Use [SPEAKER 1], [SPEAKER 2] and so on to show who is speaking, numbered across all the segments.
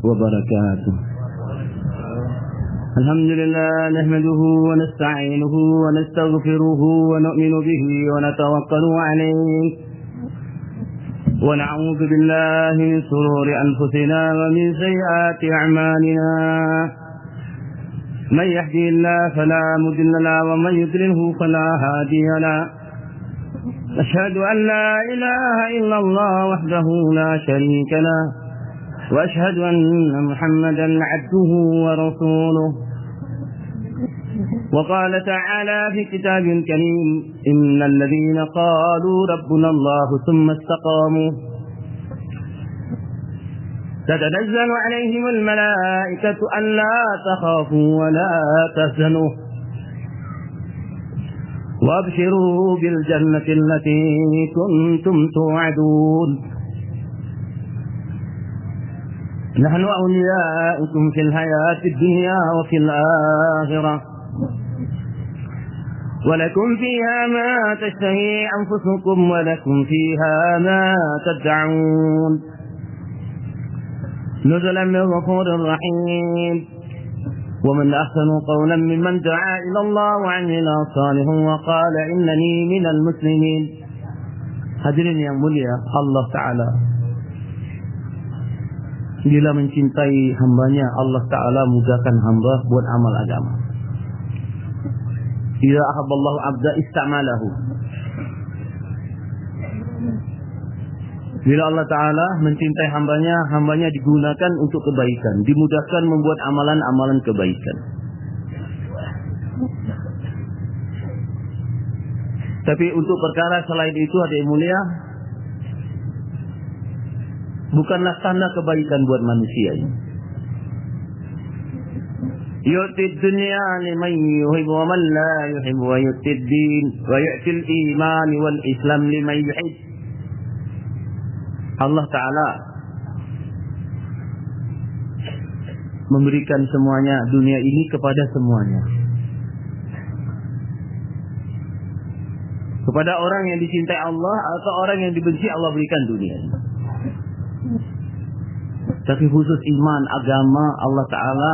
[SPEAKER 1] وبركاته. الحمد لله نحمده ونستعينه ونستغفره ونؤمن به ونتوكل عليه ونعوذ بالله من شرور أنفسنا ومن سيئات أعمالنا. من يهدي الله فلا مضل له ومن يضلله فلا هادي له. أشهد أن لا إله إلا الله وحده لا شريك له وأشهد أن محمدا عبده ورسوله. وقال تعالى في كتاب كريم: إن الذين قالوا ربنا الله ثم استقاموا تتنزل عليهم الملائكة ألا تخافوا ولا تحزنوا وابشروا بالجنة التي كنتم توعدون. نحن أولياؤكم في الحياة الدنيا وفي الآخرة ولكم فيها ما تشتهي أنفسكم ولكم فيها ما تدعون. نزلا من غفور رحيم. ومن أحسن قولا ممن دعا إلى الله وعمل صالحا وقال إنني من المسلمين. Hadirin yang mulia, Allah Ta'ala bila mencintai hambanya, Allah Ta'ala mudahkan hamba buat amal agama. Idza ahabballahu abda ista'malahu. Bila Allah Ta'ala mencintai hambanya, hambanya digunakan untuk kebaikan, dimudahkan membuat amalan-amalan kebaikan. Tapi untuk perkara selain itu, hadirin mulia, bukanlah tanda kebaikan buat manusia ini. Yu'tid dunya liman yuhibbu wa man la yuhibbu wa yu'tid din wa yu'til iman wal islam liman yuhib. Allah Ta'ala memberikan semuanya, dunia ini kepada semuanya. Kepada orang yang dicintai Allah atau orang yang dibenci, Allah berikan dunia ini. Tapi khusus iman, agama, Allah Ta'ala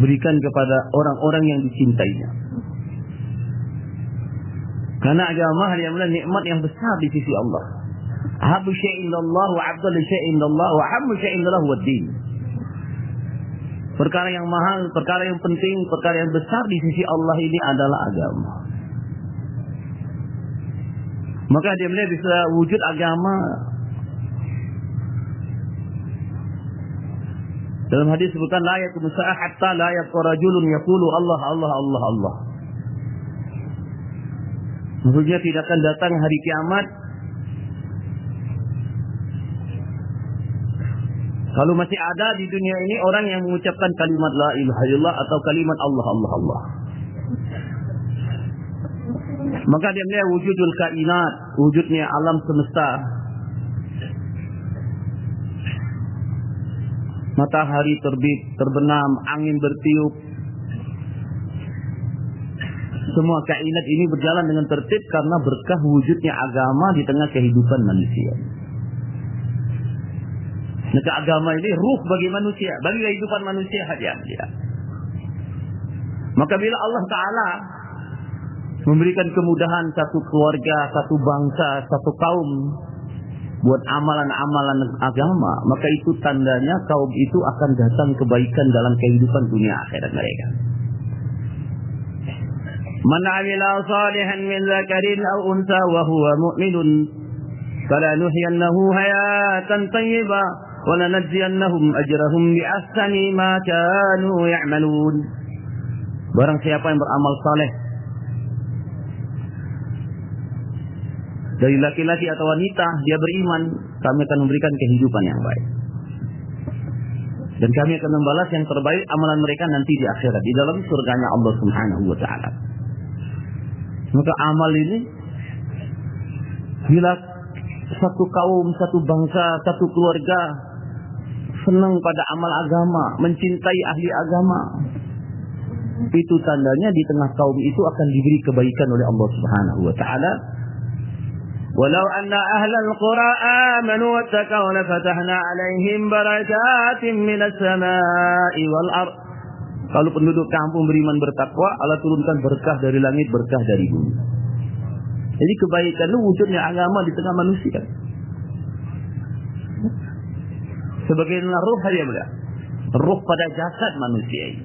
[SPEAKER 1] berikan kepada orang-orang yang dicintainya. Karena agama adalah nikmat yang besar di sisi Allah. Ahabbu syai'in illallah wa afdalu syai'in illallah wa ahammu syai'in illallah wa din. Perkara yang mahal, perkara yang penting, perkara yang besar di sisi Allah ini adalah agama. Maka dia melihat bisa wujud agama. Dalam hadis disebutkan la yaqumu sa'ah hatta la yaqra rajulun yaqulu Allah Allah Allah Allah. Maksudnya tidak akan datang hari kiamat kalau masih ada di dunia ini orang yang mengucapkan kalimat la ilaha illallah atau kalimat Allah Allah Allah. Maka dia melihat wujudul kainat, wujudnya alam semesta. Matahari terbit, terbenam, angin bertiup. Semua kainat ini berjalan dengan tertib karena berkah wujudnya agama di tengah kehidupan manusia. Maka agama ini ruh bagi manusia, bagi kehidupan manusia hadiah. Maka bila Allah Ta'ala memberikan kemudahan satu keluarga, satu bangsa, satu kaum buat amalan-amalan agama, maka itu tandanya kaum itu akan datang kebaikan dalam kehidupan dunia akhirat mereka. Man 'amila salihan min dzakarin aw untha wa huwa mu'minun falanuhyiyannahu hayatan thayyibah wa lanajziyannahum ajrahum bi ahsani ma kanu ya'malun. Barang siapa yang beramal saleh dari laki-laki atau wanita, dia beriman, kami akan memberikan kehidupan yang baik. Dan kami akan membalas yang terbaik amalan mereka nanti di akhirat, di dalam surganya Allah Subhanahu wa Ta'ala. Maka amal ini, bila satu kaum, satu bangsa, satu keluarga senang pada amal agama, mencintai ahli agama, itu tandanya di tengah kaum itu akan diberi kebaikan oleh Allah Subhanahu wa Ta'ala. Walau anna ahlal qura amanu wattaqaw lafatahna 'alaihim barakatin minas samaa'i wal ardh. Kalau penduduk kampung beriman bertakwa, Allah turunkan berkah dari langit, berkah dari bumi. Jadi kebaikan itu wujudnya agama di tengah manusia. Sebagaimana ruh dia mulia, ruh pada jasad manusia ini.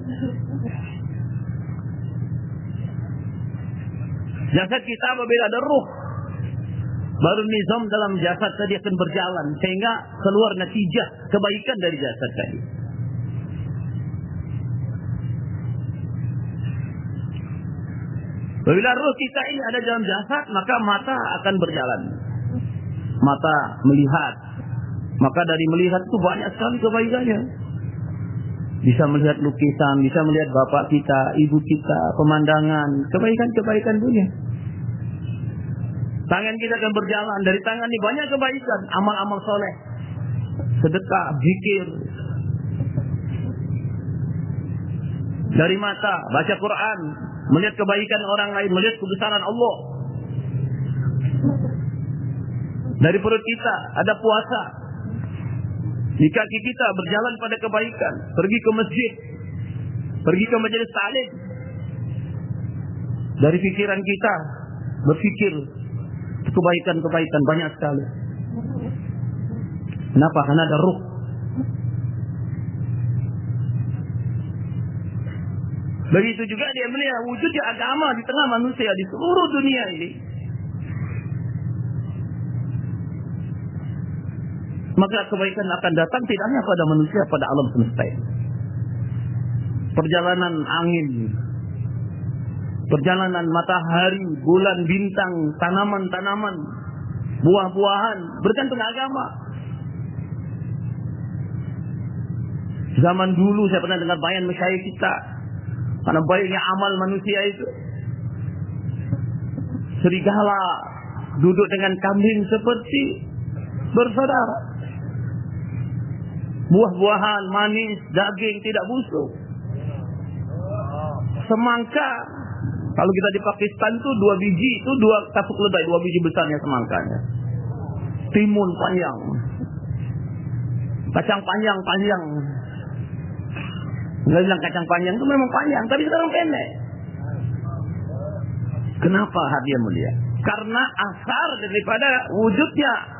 [SPEAKER 1] Jasad kita apabila ada ruh, baru nizam dalam jasad tadi akan berjalan sehingga keluar natijah kebaikan dari jasad tadi. Apabila ruh kita ini ada dalam jasad, maka mata akan berjalan. Mata melihat. Maka dari melihat itu banyak sekali kebaikannya. Bisa melihat lukisan, bisa melihat bapak kita, ibu kita, pemandangan, kebaikan-kebaikan dunia. Tangan kita akan berjalan, dari tangan ini banyak kebaikan, amal-amal soleh, sedekah, zikir. Dari mata, baca Quran, melihat kebaikan orang lain, melihat kebesaran Allah. Dari perut kita ada puasa. Di kaki kita berjalan pada kebaikan, pergi ke masjid, pergi ke majelis taklim. Dari pikiran kita berpikir kebaikan-kebaikan banyak sekali. Kenapa? Karena ada ruh. Begitu juga dia melihat wujudnya agama di tengah manusia di seluruh dunia ini. Maka kebaikan akan datang tidak hanya pada manusia, pada alam semesta ini. Perjalanan angin, perjalanan matahari, bulan, bintang, tanaman-tanaman, buah-buahan, bergantung agama. Zaman dulu saya pernah dengar bayan masyayikh kita, karena baiknya amal manusia itu. Serigala duduk dengan kambing seperti bersaudara. Buah-buahan manis, daging tidak busuk. Semangka, kalau kita di Pakistan tuh 2 biji itu 2 kasuk lebay, 2 biji besarnya semangkanya. Timun panjang, kacang panjang. Nggak bilang kacang panjang itu memang panjang, tapi sekarang pendek. Kenapa hadiah mulia? Karena asar daripada wujudnya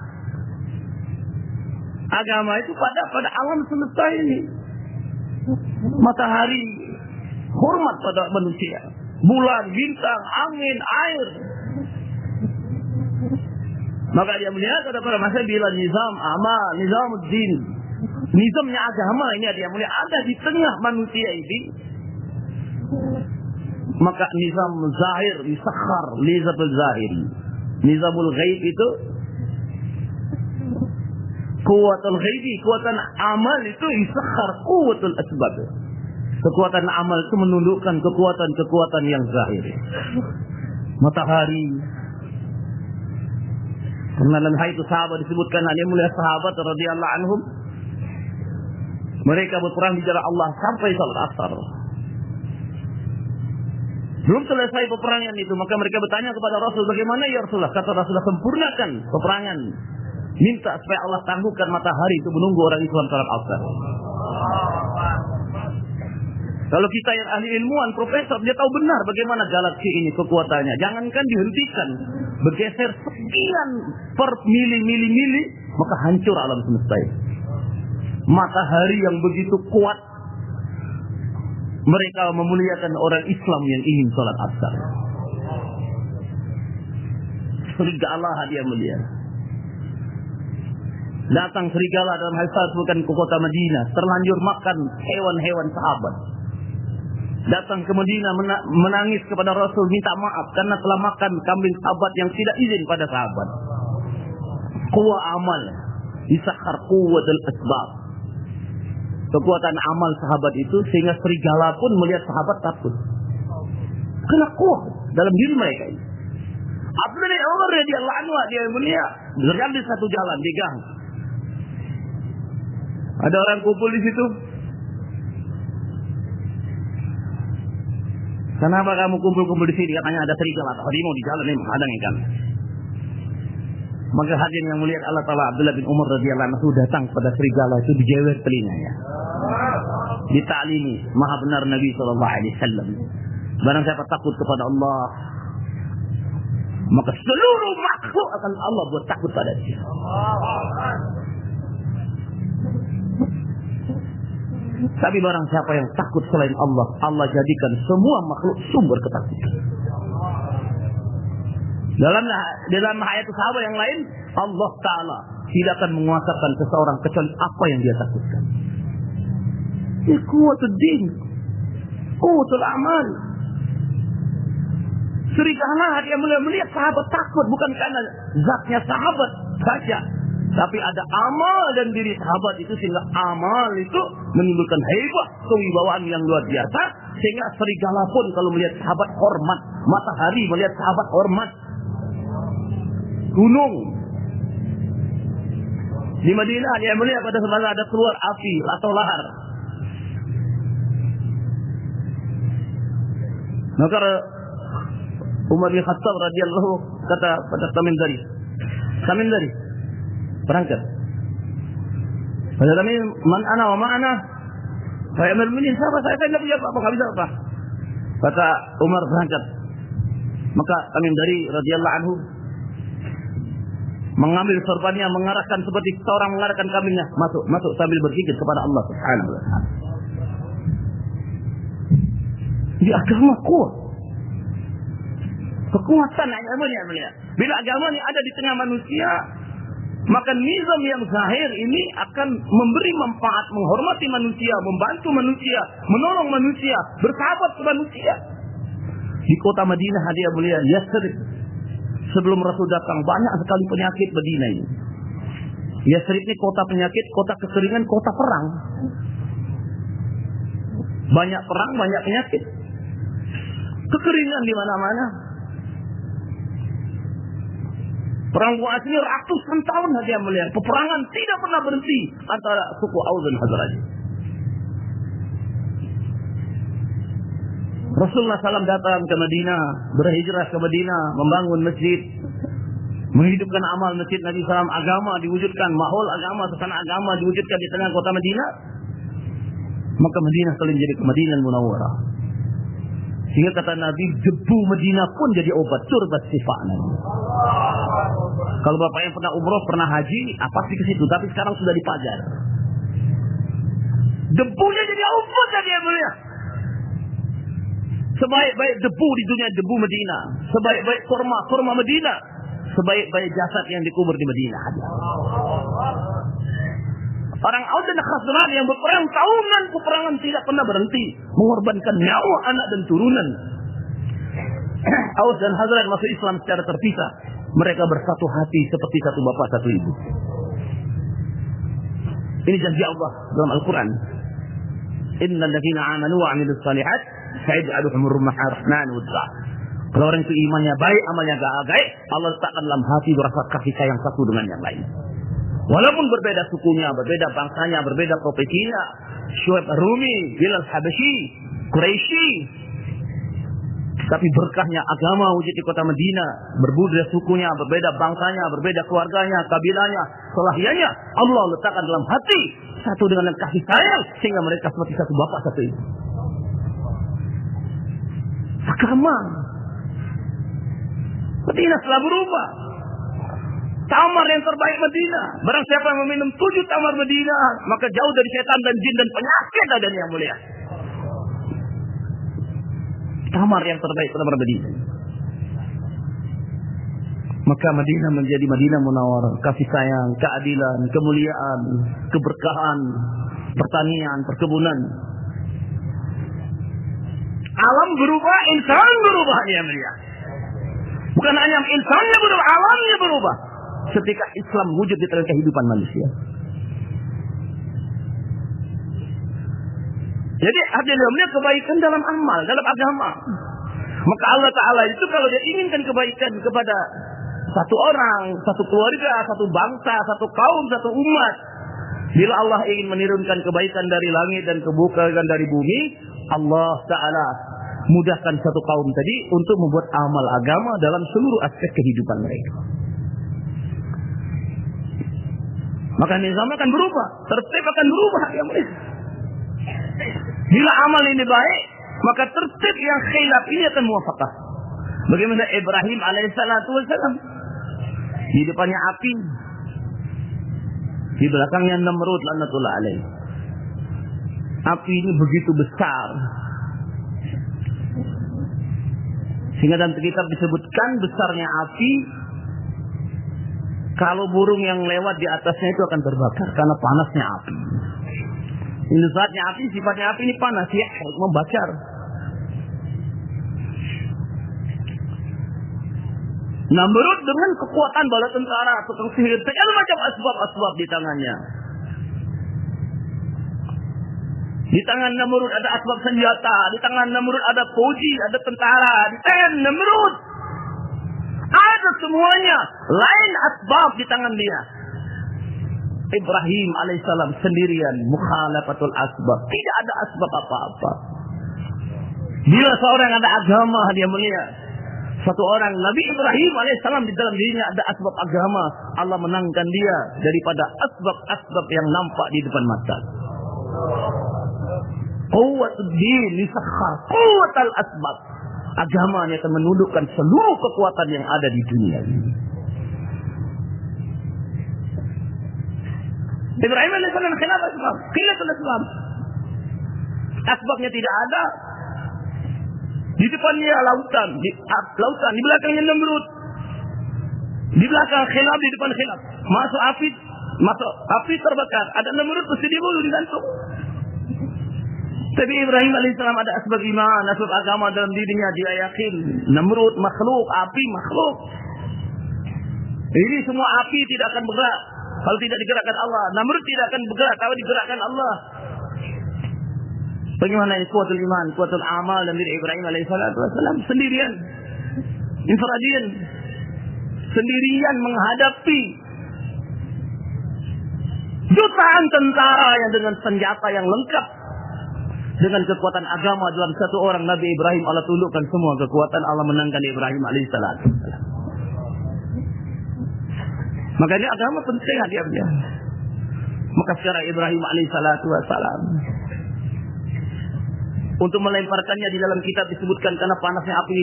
[SPEAKER 1] agama itu pada alam semesta ini. Matahari hormat pada manusia, bulan, bintang, angin, air. Maka dia melihat ada para masa bila nizam amal, nizamuddin, nizamnya agama ini dia melihat ada di tengah manusia ini. Maka nizam zahir disakhar, nizamul zahiri, nizamul ghaib itu kuwatul ghaibi, kuatan amal itu isakhar kuwatul asbab. Kekuatan amal itu menundukkan kekuatan-kekuatan yang zahir. Matahari. Karena dalam hadis sahabat disebutkan ada mulia sahabat radhiyallahu anhum. Mereka berperang di jalan Allah sampai salat asar. Belum selesai peperangan itu, maka mereka bertanya kepada Rasul, bagaimana ya Rasulullah? Kata Rasulullah, sempurnakan peperangan. Minta supaya Allah tangguhkan matahari itu menunggu orang Islam salat asar. Kalau kita yang ahli ilmuwan, profesor, dia tahu benar bagaimana galaksi ini kekuatannya. Jangankan dihentikan, bergeser sekian per mili, maka hancur alam semesta ini. Matahari yang begitu kuat, mereka memuliakan orang Islam yang ingin salat asar. Serigala hadiah mulia. Datang serigala dalam hadis bukan ke kota Madinah, terlanjur makan hewan-hewan sahabat. Datang ke Madinah menangis kepada Rasul, minta maaf karena telah makan kambing sahabat yang tidak izin pada sahabat. Quwa amal, isakhar quwatul asbab. Kekuatan amal sahabat itu sehingga serigala pun melihat sahabat takut. Karena kuat dalam diri mereka ini. Abdullah bin Umar radhiyallahu anhu dia mulia berjalan di satu jalan di gang. Ada orang kumpul di situ. Kenapa kamu kumpul-kumpul di sini? Katanya ada serigala atau harimau di jalan ini menghadang ikan. Maka hadirin yang mulia Allah Ta'ala, Abdullah bin Umar radhiyallahu anhu datang pada serigala itu, dijewer telinganya. Ditaklimi maha benar Nabi sallallahu alaihi wasallam. Barang siapa takut kepada Allah, maka seluruh makhluk akan Allah buat takut pada dia. Tapi barang siapa yang takut selain Allah, Allah jadikan semua makhluk sumber ketakutan. Dalam ayat sahabat yang lain, Allah Ta'ala tidak akan menguasakan seseorang kecuali apa yang dia takutkan. Ini kuatul din, kuatul amal. Serigala dia melihat sahabat takut bukan karena zatnya sahabat saja, tapi ada amal dan diri sahabat itu, sehingga amal itu menimbulkan hebat, kewibawaan yang luar biasa, sehingga serigala pun kalau melihat sahabat hormat, matahari melihat sahabat hormat, gunung di Madinah dia melihat pada sebelah ada keluar api atau lahar. Maka Umar bin Khattab radhiyallahu kata pada Tamim dari berangkat. Pada Tamim, man ana wa ma ana? Saya memilih siapa? Saya tidak punya apa-apa, enggak bisa apa. Kata Umar berangkat. Maka Tamim dari radhiyallahu anhu mengambil sorbannya, mengarahkan seperti seorang mengarahkan kambingnya, masuk sambil berzikir kepada Allah Subhanahu wa taala. Di agama kuat. Kekuatan agama ini. Bila agama ini ada di tengah manusia, maka nizam yang zahir ini akan memberi manfaat, menghormati manusia, membantu manusia, menolong manusia, bersahabat ke manusia. Di kota Madinah hadiah mulia, Yasrib, sebelum Rasul datang, banyak sekali penyakit Madinah ini. Yasrib ini kota penyakit, kota kekeringan, kota perang. Banyak perang, banyak penyakit. Kekeringan di mana-mana. Perang Buas ini ratusan tahun hadiah mulia. Peperangan tidak pernah berhenti antara suku Aus dan Khazraj. Rasulullah SAW datang ke Madinah, berhijrah ke Madinah, membangun masjid, menghidupkan amal masjid Nabi SAW, agama diwujudkan, mahol agama, suasana agama diwujudkan di tengah kota Madinah. Maka Madinah kali menjadi Madinah Munawwarah. Sehingga kata Nabi, debu Madinah pun jadi obat, turbat sifa'na. Kalau bapak yang pernah umroh, pernah haji, pasti ke situ. Tapi sekarang sudah dipajar. Debunya jadi obat tadi ya mulia. Sebaik-baik debu di dunia, debu Madinah. Sebaik-baik kurma Madinah. Sebaik-baik jasad yang dikubur di Madinah. Orang Aus dan Khazraj yang berperang tahunan, peperangan tidak pernah berhenti, mengorbankan nyawa anak dan turunan. Aus dan Khazraj masuk Islam secara terpisah. Mereka bersatu hati seperti satu bapak satu ibu. Ini janji Allah dalam Al-Quran. Innal ladzina amanu wa 'amilus shalihat sayaj'aluhumur rahman wudda. Kalau orang itu imannya baik, amalnya baik, Allah letakkan dalam hati rasa kasih sayang satu dengan yang lain. Walaupun berbeda sukunya, berbeda bangsanya, berbeda profesinya, Syuaib Rumi, Bilal Habashi, Quraisy, tapi berkahnya agama wujud di kota Madinah, berbeda sukunya, berbeda bangsanya, berbeda keluarganya, kabilanya, selahiannya, Allah letakkan dalam hati satu dengan kasih sayang, sehingga mereka seperti satu bapak satu ibu. Agama Madinah telah berubah. Tamar yang terbaik Madinah. Barang siapa yang meminum 7 tamar Madinah, maka jauh dari setan dan jin dan penyakit ada yang mulia. Tamar yang terbaik tamar Madinah. Maka Madinah menjadi Madinah Munawwarah, kasih sayang, keadilan, kemuliaan, keberkahan, pertanian, perkebunan. Alam berubah, insan berubah ya mulia. Bukan hanya insannya berubah, alamnya berubah. Ketika Islam wujud di tengah kehidupan manusia. Jadi hadirin melihat kebaikan dalam amal, dalam agama. Maka Allah Ta'ala itu kalau dia inginkan kebaikan kepada satu orang, satu keluarga, satu bangsa, satu kaum, satu umat. Bila Allah ingin menurunkan kebaikan dari langit dan kebaikan dari bumi, Allah Ta'ala mudahkan satu kaum tadi untuk membuat amal agama dalam seluruh aspek kehidupan mereka. Maka nizam akan berubah, tertib akan berubah yang mulia. Bila amal ini baik, maka tertib yang khilaf ini akan muwafaqah. Bagaimana Ibrahim alaihissalatu wassalam, di depannya api, di belakangnya Namrud laknatullah alaih. Api ini begitu besar, sehingga dalam kitab disebutkan besarnya api, kalau burung yang lewat di atasnya itu akan terbakar karena panasnya api. Ini saatnya api, sifatnya api ini panas, ya, membakar. Namrud dengan kekuatan bala tentara, tukang sihir, segala macam asbab-asbab di tangannya. Di tangan Namrud ada asbab senjata, di tangan Namrud ada puji, ada tentara, di tangan Namrud ada semuanya, lain asbab di tangan dia. Ibrahim alaihissalam sendirian, mukhalafatul asbab, tidak ada asbab apa-apa. Bila seorang ada agama, dia melihat satu orang Nabi Ibrahim alaihissalam di dalam dirinya ada asbab agama, Allah menangkan dia daripada asbab-asbab yang nampak di depan mata. Quwwatud din lisakhar, quwwatul asbab. Agama yang akan menundukkan seluruh kekuatan yang ada di dunia ini. Ibrahim alaihissalam khilaf asbab, khilatul asbab. Asbabnya tidak ada. Di depannya lautan, di belakangnya Namrud. Di belakang khilaf, di depan khilaf. Masuk api terbakar. Ada Namrud mesti dibunuh, digantung. Tapi Ibrahim alaihissalam ada asbab iman, asbab agama dalam dirinya, dia yakin Namrud makhluk, api makhluk. Ini semua api tidak akan bergerak kalau tidak digerakkan Allah. Namrud tidak akan bergerak kalau digerakkan Allah. Bagaimana ini kuatul iman, kuatul amal dan diri Ibrahim alaihissalam sendirian, infradian, sendirian menghadapi jutaan tentara yang dengan senjata yang lengkap. Dengan kekuatan agama dalam satu orang Nabi Ibrahim, Allah tundukkan semua kekuatan, Allah menangkan Ibrahim alaihissalam. Makanya agama penting hadiahnya. Maka secara Ibrahim alaihissalam untuk melemparkannya di dalam kitab disebutkan karena panasnya api,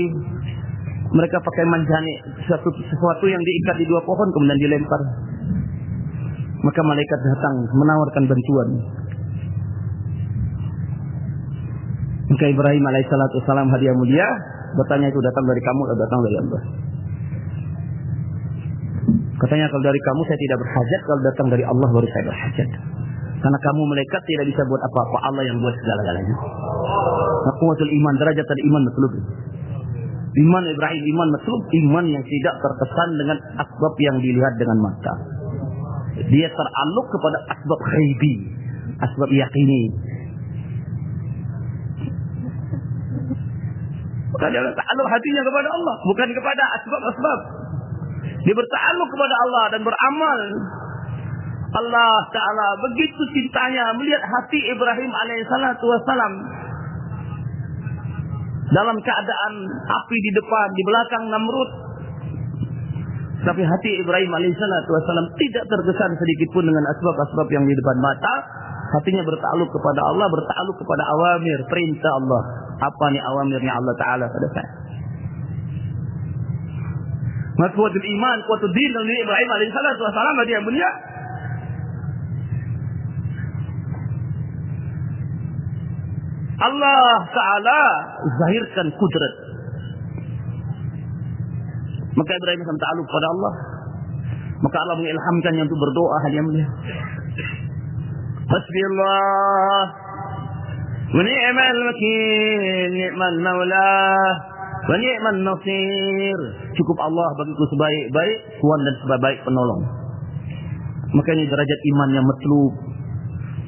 [SPEAKER 1] mereka pakai manjane, sesuatu yang diikat di dua pohon kemudian dilempar. Maka malaikat datang menawarkan bantuan. Maka Ibrahim alaihissalam hadiah mulia bertanya, itu datang dari kamu atau datang dari Allah? Katanya, kalau dari kamu saya tidak berhajat, kalau datang dari Allah baru saya berhajat. Karena kamu malaikat tidak bisa buat apa-apa, Allah yang buat segala-galanya. Quwwatul iman, derajat iman matlub. Iman Ibrahim, iman matlub, iman yang tidak terkesan dengan asbab yang dilihat dengan mata. Dia teraluk kepada asbab ghaibi, asbab yakini. Maka dia bertakluk hatinya kepada Allah, bukan kepada asbab-asbab. Dia bertakluk kepada Allah dan beramal. Allah Ta'ala begitu cintanya melihat hati Ibrahim alaihissalam dalam keadaan api di depan, di belakang Namrud. Tapi hati Ibrahim alaihissalam tidak terkesan sedikit pun dengan asbab-asbab yang di depan mata. Hatinya bertakluk kepada Allah, bertakluk kepada awamir, perintah Allah. Apa nih awamirnya Allah Ta'ala pada saya? Kuatul iman, kuatul din dari Ibrahim alaihissalam dia mulia. Allah Ta'ala zahirkan kudrat. Maka Ibrahim ta'aluk pada Allah. Maka Allah mengilhamkannya untuk berdoa hanya mulia. Hasbiyallah wa ni'mal wakil, ni'mal maula wa ni'man nasir. Cukup Allah bagiku sebaik-baik Tuhan dan sebaik-baik penolong. Maka ini derajat imannya matlub,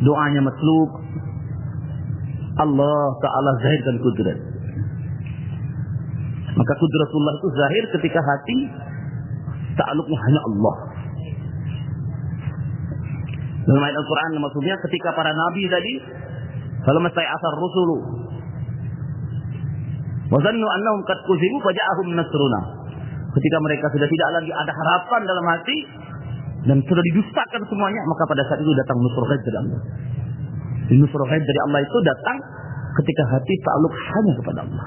[SPEAKER 1] doanya matlub. Allah Ta'ala zahirkan kudrat. Maka kudratullah itu zahir ketika hati ta'aluknya hanya Allah. Dalam ayat Al-Quran maksudnya ketika para nabi tadi, kalau masai asar rusulu wa zannu annahum qad kuzibu faja'ahum nasruna. Ketika mereka sudah tidak lagi ada harapan dalam hati, dan sudah didustakan semuanya, maka pada saat itu datang nusrul ghaib dari Allah. Nusrul ghaib dari Allah itu datang ketika hati takluk hanya kepada Allah.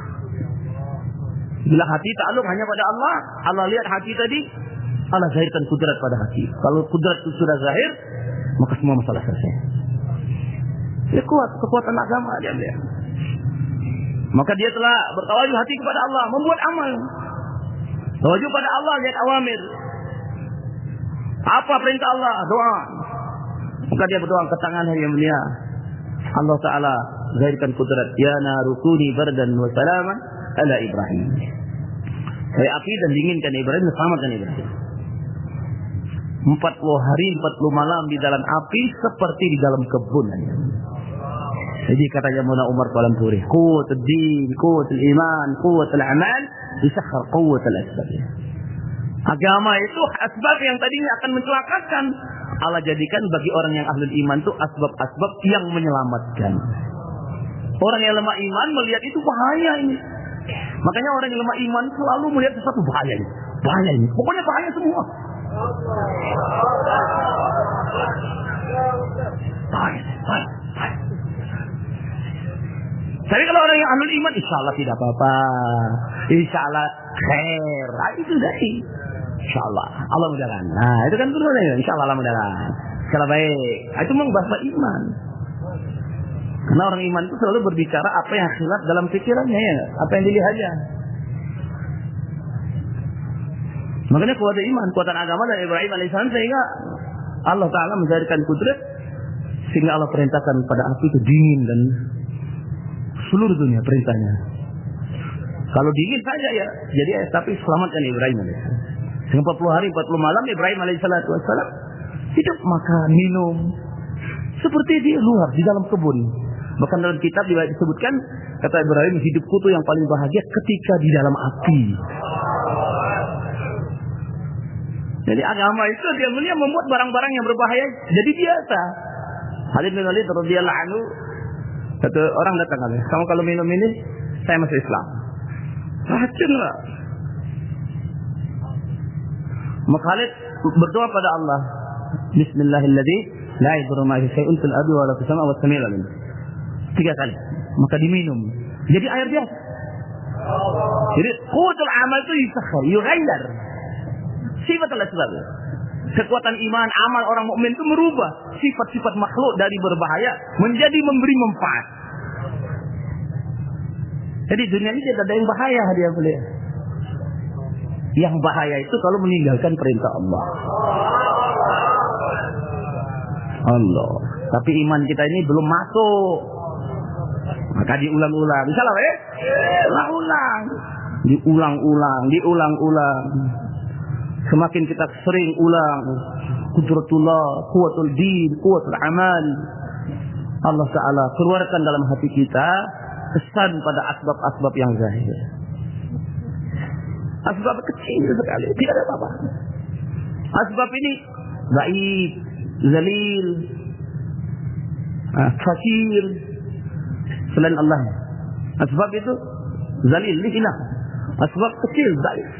[SPEAKER 1] Bila hati takluk hanya pada Allah, Allah lihat hati tadi, Allah zahirkan kudrat pada hati. Kalau kudrat itu sudah zahir, maka semua masalah selesai. Dia kuat, kekuatan agama dia melihat. Maka dia telah bertawajuh hati kepada Allah, membuat amal. Tawajuh pada Allah, lihat awamir. Apa perintah Allah? Doa. Maka dia berdoa ke tangan yang mulia. Allah Ta'ala zahirkan kudrat. Ya narukuni bardan wa salaman ala Ibrahim. Saya api dan dinginkan Ibrahim, selamatkan Ibrahim. 40 hari, 40 malam di dalam api seperti di dalam kebun. Jadi katanya Maulana Umar Tualan Puri, quwwatul din, quwwatul iman, quwwatul amal, disakhar quwwatul asbab. Agama itu asbab yang tadinya akan mencelakakan, Allah jadikan bagi orang yang ahlul iman itu asbab-asbab yang menyelamatkan. Orang yang lemah iman melihat itu bahaya ini. Makanya orang yang lemah iman selalu melihat sesuatu bahaya ini. Bahaya ini. Pokoknya bahaya semua. Bahaya. Tapi kalau orang yang ahlul iman, insya Allah tidak apa-apa. Insya Allah khair. Nah, itu dari. Insya Allah. Allah mudahkan. Nah, itu kan turunnya. Insya Allah mudahkan. Insya Allah baik. Nah, itu memang bahasa iman. Karena orang iman itu selalu berbicara apa yang khilaf dalam pikirannya, ya. Apa yang dilihatnya. Makanya kuatan iman, kuatan agama dari Ibrahim alaihissalam sehingga Allah Ta'ala menjadikan kudrat sehingga Allah perintahkan pada api itu dingin dan seluruh dunia perintahnya. Kalau dingin saja ya, jadi tapi selamatkan Ibrahim alaihissalam. Sehingga 40 hari 40 malam Ibrahim alaihissalam hidup makan minum seperti di luar di dalam kebun. Bahkan dalam kitab disebutkan kata Ibrahim, hidupku itu yang paling bahagia ketika di dalam api. Jadi agama itu dia mulia membuat barang-barang yang berbahaya jadi biasa. Khalid bin Walid radhiyallahu anhu, satu orang datang katanya, kamu kalau minum ini saya masuk Islam. Racun lah. Maka Khalid berdoa pada Allah, Bismillahilladzi la yadurru ma'a syai'un fil ardi wa la fis sama'i was sami'ul 'alim. 3 kali. Maka diminum. Jadi air biasa. Jadi quwwatul amal itu yusakhkhar, yughayyir. Sifatul asbab. Kekuatan iman, amal orang mukmin itu merubah sifat-sifat makhluk dari berbahaya menjadi memberi manfaat. Jadi dunia ini tidak ada yang bahaya, dia boleh. Yang bahaya itu kalau meninggalkan perintah Allah. Allah. Tapi iman kita ini belum masuk. Maka diulang-ulang. Misalnya, diulang-ulang. Semakin kita sering ulang, qudratullah, quwwatul din, quwwatul amal, Allah Ta'ala keluarkan dalam hati kita kesan pada asbab-asbab yang zahir. Asbab kecil sekali, tidak ada apa-apa. Asbab ini dhaif, zalil, fakir, selain Allah. Asbab itu zalil, lihina. Asbab kecil, dhaif.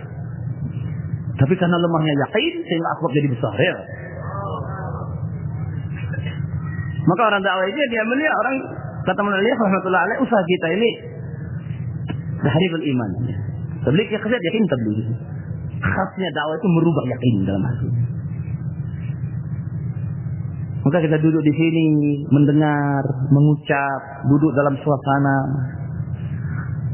[SPEAKER 1] Tapi karena lemahnya yakin sehingga asbab jadi besar, ya. Maka orang dakwah ini dia melihat orang kata Maulana rahmatullah alaih, usaha kita ini tahribul iman. Tabligh ya kerja yakin tabligh. Khasnya dakwah itu merubah yakin dalam hati. Maka kita duduk di sini mendengar, mengucap, duduk dalam suasana.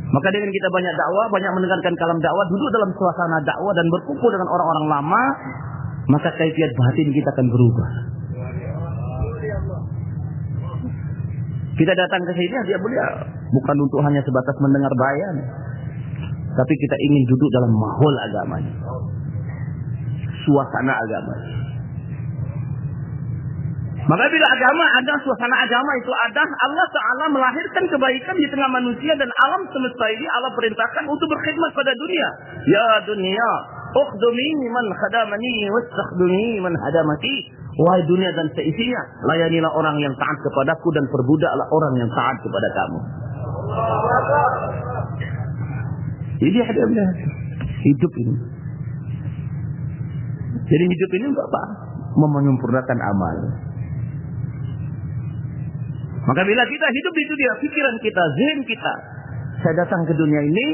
[SPEAKER 1] Maka dengan kita banyak dakwah, banyak mendengarkan kalam dakwah, duduk dalam suasana dakwah dan berkumpul dengan orang-orang lama, maka kaifiat batin kita akan berubah. Kita datang ke sini, dia mulia, bukan untuk hanya sebatas mendengar bayan, tapi kita ingin duduk dalam mahol agamanya, suasana agamanya. Maka bila agama ada, suasana agama itu ada, Allah Ta'ala melahirkan kebaikan di tengah manusia dan alam semesta ini Allah perintahkan untuk berkhidmat pada dunia. Ya dunia, ukhdumi man khadamani wastakhdumi man hadamaki. Wahai dunia dan seisinya, layanilah orang yang taat kepadaku dan perbudaklah orang yang taat kepada kamu. Jadi ada hidup ini. Jadi hidup ini apa? menyempurnakan amal. Maka bila kita hidup di dunia, pikiran kita, zihn kita, saya datang ke dunia ini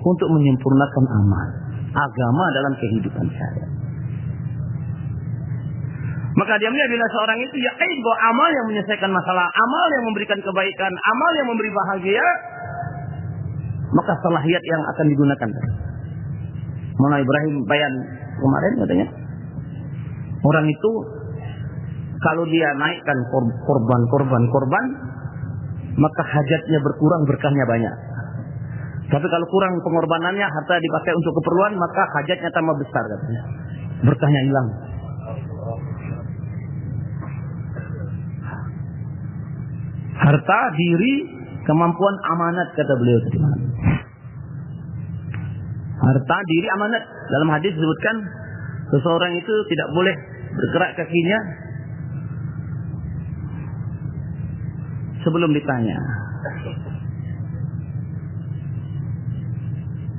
[SPEAKER 1] untuk menyempurnakan amal, agama dalam kehidupan saya. Maka diamnya bila seorang itu yakin bahwa amal yang menyelesaikan masalah, amal yang memberikan kebaikan, amal yang memberi bahagia, maka salahiyat yang akan digunakan. Maulana Ibrahim bayan kemarin katanya, orang itu kalau dia naikkan korban, maka hajatnya berkurang, berkahnya banyak. Tapi kalau kurang pengorbanannya, harta dipakai untuk keperluan, maka hajatnya tambah besar katanya. Berkahnya hilang. Harta, diri, kemampuan, amanat kata beliau tadi. Harta, diri, amanat. Dalam hadis disebutkan seseorang itu tidak boleh bergerak kakinya sebelum ditanya.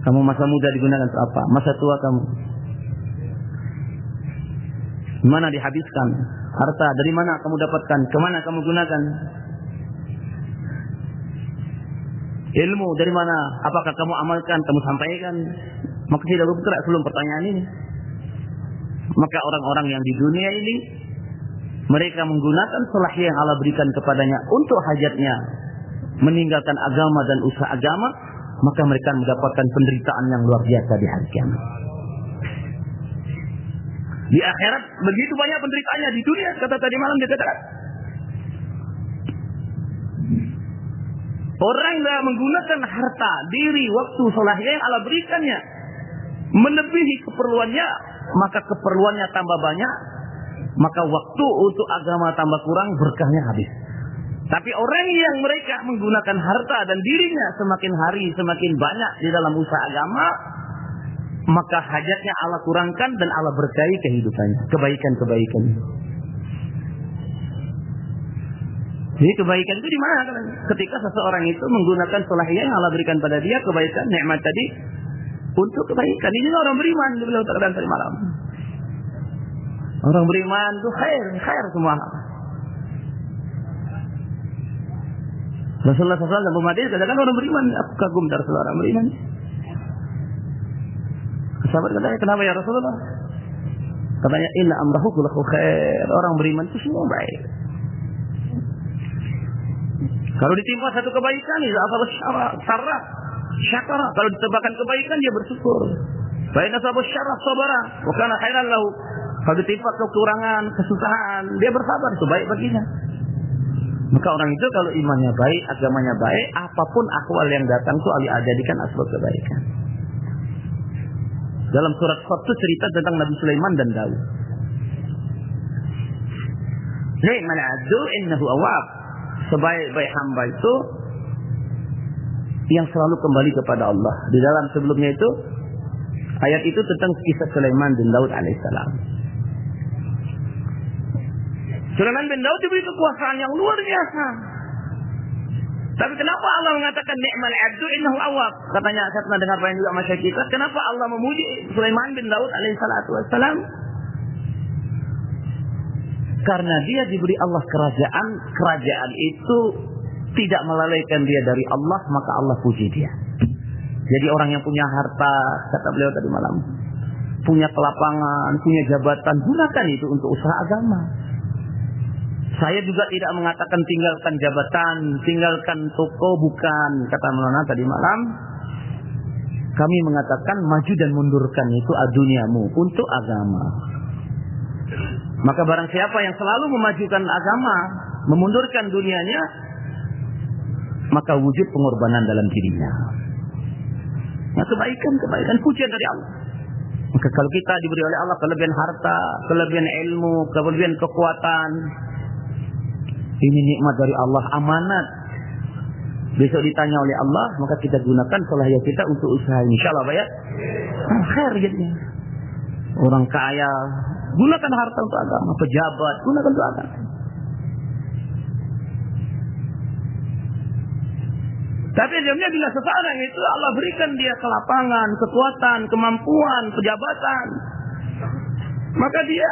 [SPEAKER 1] Kamu masa muda digunakan untuk apa? Masa tua kamu mana dihabiskan? Harta dari mana kamu dapatkan? Kemana kamu gunakan? Ilmu dari mana? Apakah kamu amalkan? Kamu sampaikan? Maka tidak bergerak sebelum pertanyaan ini. Maka orang-orang yang di dunia ini, mereka menggunakan salahiyah yang Allah berikan kepadanya untuk hajatnya, meninggalkan agama dan usaha agama, maka mereka mendapatkan penderitaan yang luar biasa di hari kiamat. Di akhirat begitu banyak penderitaannya, di dunia kata tadi malam dikatakan. Orang yang menggunakan harta, diri, waktu, salahiyah yang Allah berikannya melebihi keperluannya, maka keperluannya tambah banyak, maka waktu untuk agama tambah kurang, berkahnya habis. Tapi orang yang mereka menggunakan harta dan dirinya semakin hari semakin banyak di dalam usaha agama, maka hajatnya Allah kurangkan dan Allah berkahi kehidupannya, kebaikan-kebaikan. Jadi kebaikan itu di mana? Ketika seseorang itu menggunakan salahiyah yang Allah berikan pada dia, kebaikan, nikmat tadi untuk kebaikan. Ini orang beriman di beliau terkadang tadi malam. Orang beriman itu khair semua. Rasulullah SAW dan Muhammad katakan orang beriman, aku kagum dari orang beriman. Sahabat katanya, kenapa ya Rasulullah? Katanya, inna amrahu kullahu khair. Orang beriman itu semua baik. Kalau ditimpa satu kebaikan, idza asaba syakara. Kalau ditebakan kebaikan, dia bersyukur. Fa in asaba syarra sabara, wa kana khairan lahu. Kalau ditimpa kekurangan, kesusahan, dia bersabar, itu baik baginya. Maka orang itu kalau imannya baik, agamanya baik, apapun akwal yang datang itu Allah jadikan asbab kebaikan. Dalam surat Qaf itu cerita tentang Nabi Sulaiman dan Daud. Ni'mal 'abdu innahu awwab. Sebaik-baik hamba itu yang selalu kembali kepada Allah. Di dalam sebelumnya itu ayat itu tentang kisah Sulaiman bin Daud alaihissalam. Sulaiman bin Daud diberi kekuasaan yang luar biasa. Tapi kenapa Allah mengatakan ni'mal 'abdu innahu awwab? Katanya saya pernah dengar banyak juga masyarakat kita, kenapa Allah memuji Sulaiman bin Daud alaihissalatu wassalam? Karena dia diberi Allah kerajaan itu tidak melalaikan dia dari Allah, maka Allah puji dia. Jadi orang yang punya harta, kata beliau tadi malam, punya kelapangan, punya jabatan, gunakan itu untuk usaha agama. Saya juga tidak mengatakan tinggalkan jabatan, tinggalkan toko, bukan, kata Maulana tadi malam. Kami mengatakan maju dan mundurkan itu duniamu untuk agama. Maka barang siapa yang selalu memajukan agama, memundurkan dunianya, maka wujud pengorbanan dalam dirinya. Nah, kebaikan pujian dari Allah. Maka kalau kita diberi oleh Allah kelebihan harta, kelebihan ilmu, kelebihan kekuatan, ini nikmat dari Allah, amanat. Besok ditanya oleh Allah, maka kita gunakan salahiyah kita untuk usaha. Insyaallah ya. Khair jadinya. Orang kaya gunakan harta untuk agama, pejabat gunakan untuk agama. Tapi jamnya bila seseorang itu Allah berikan dia kelapangan, kekuatan, kemampuan, pejabatan, maka dia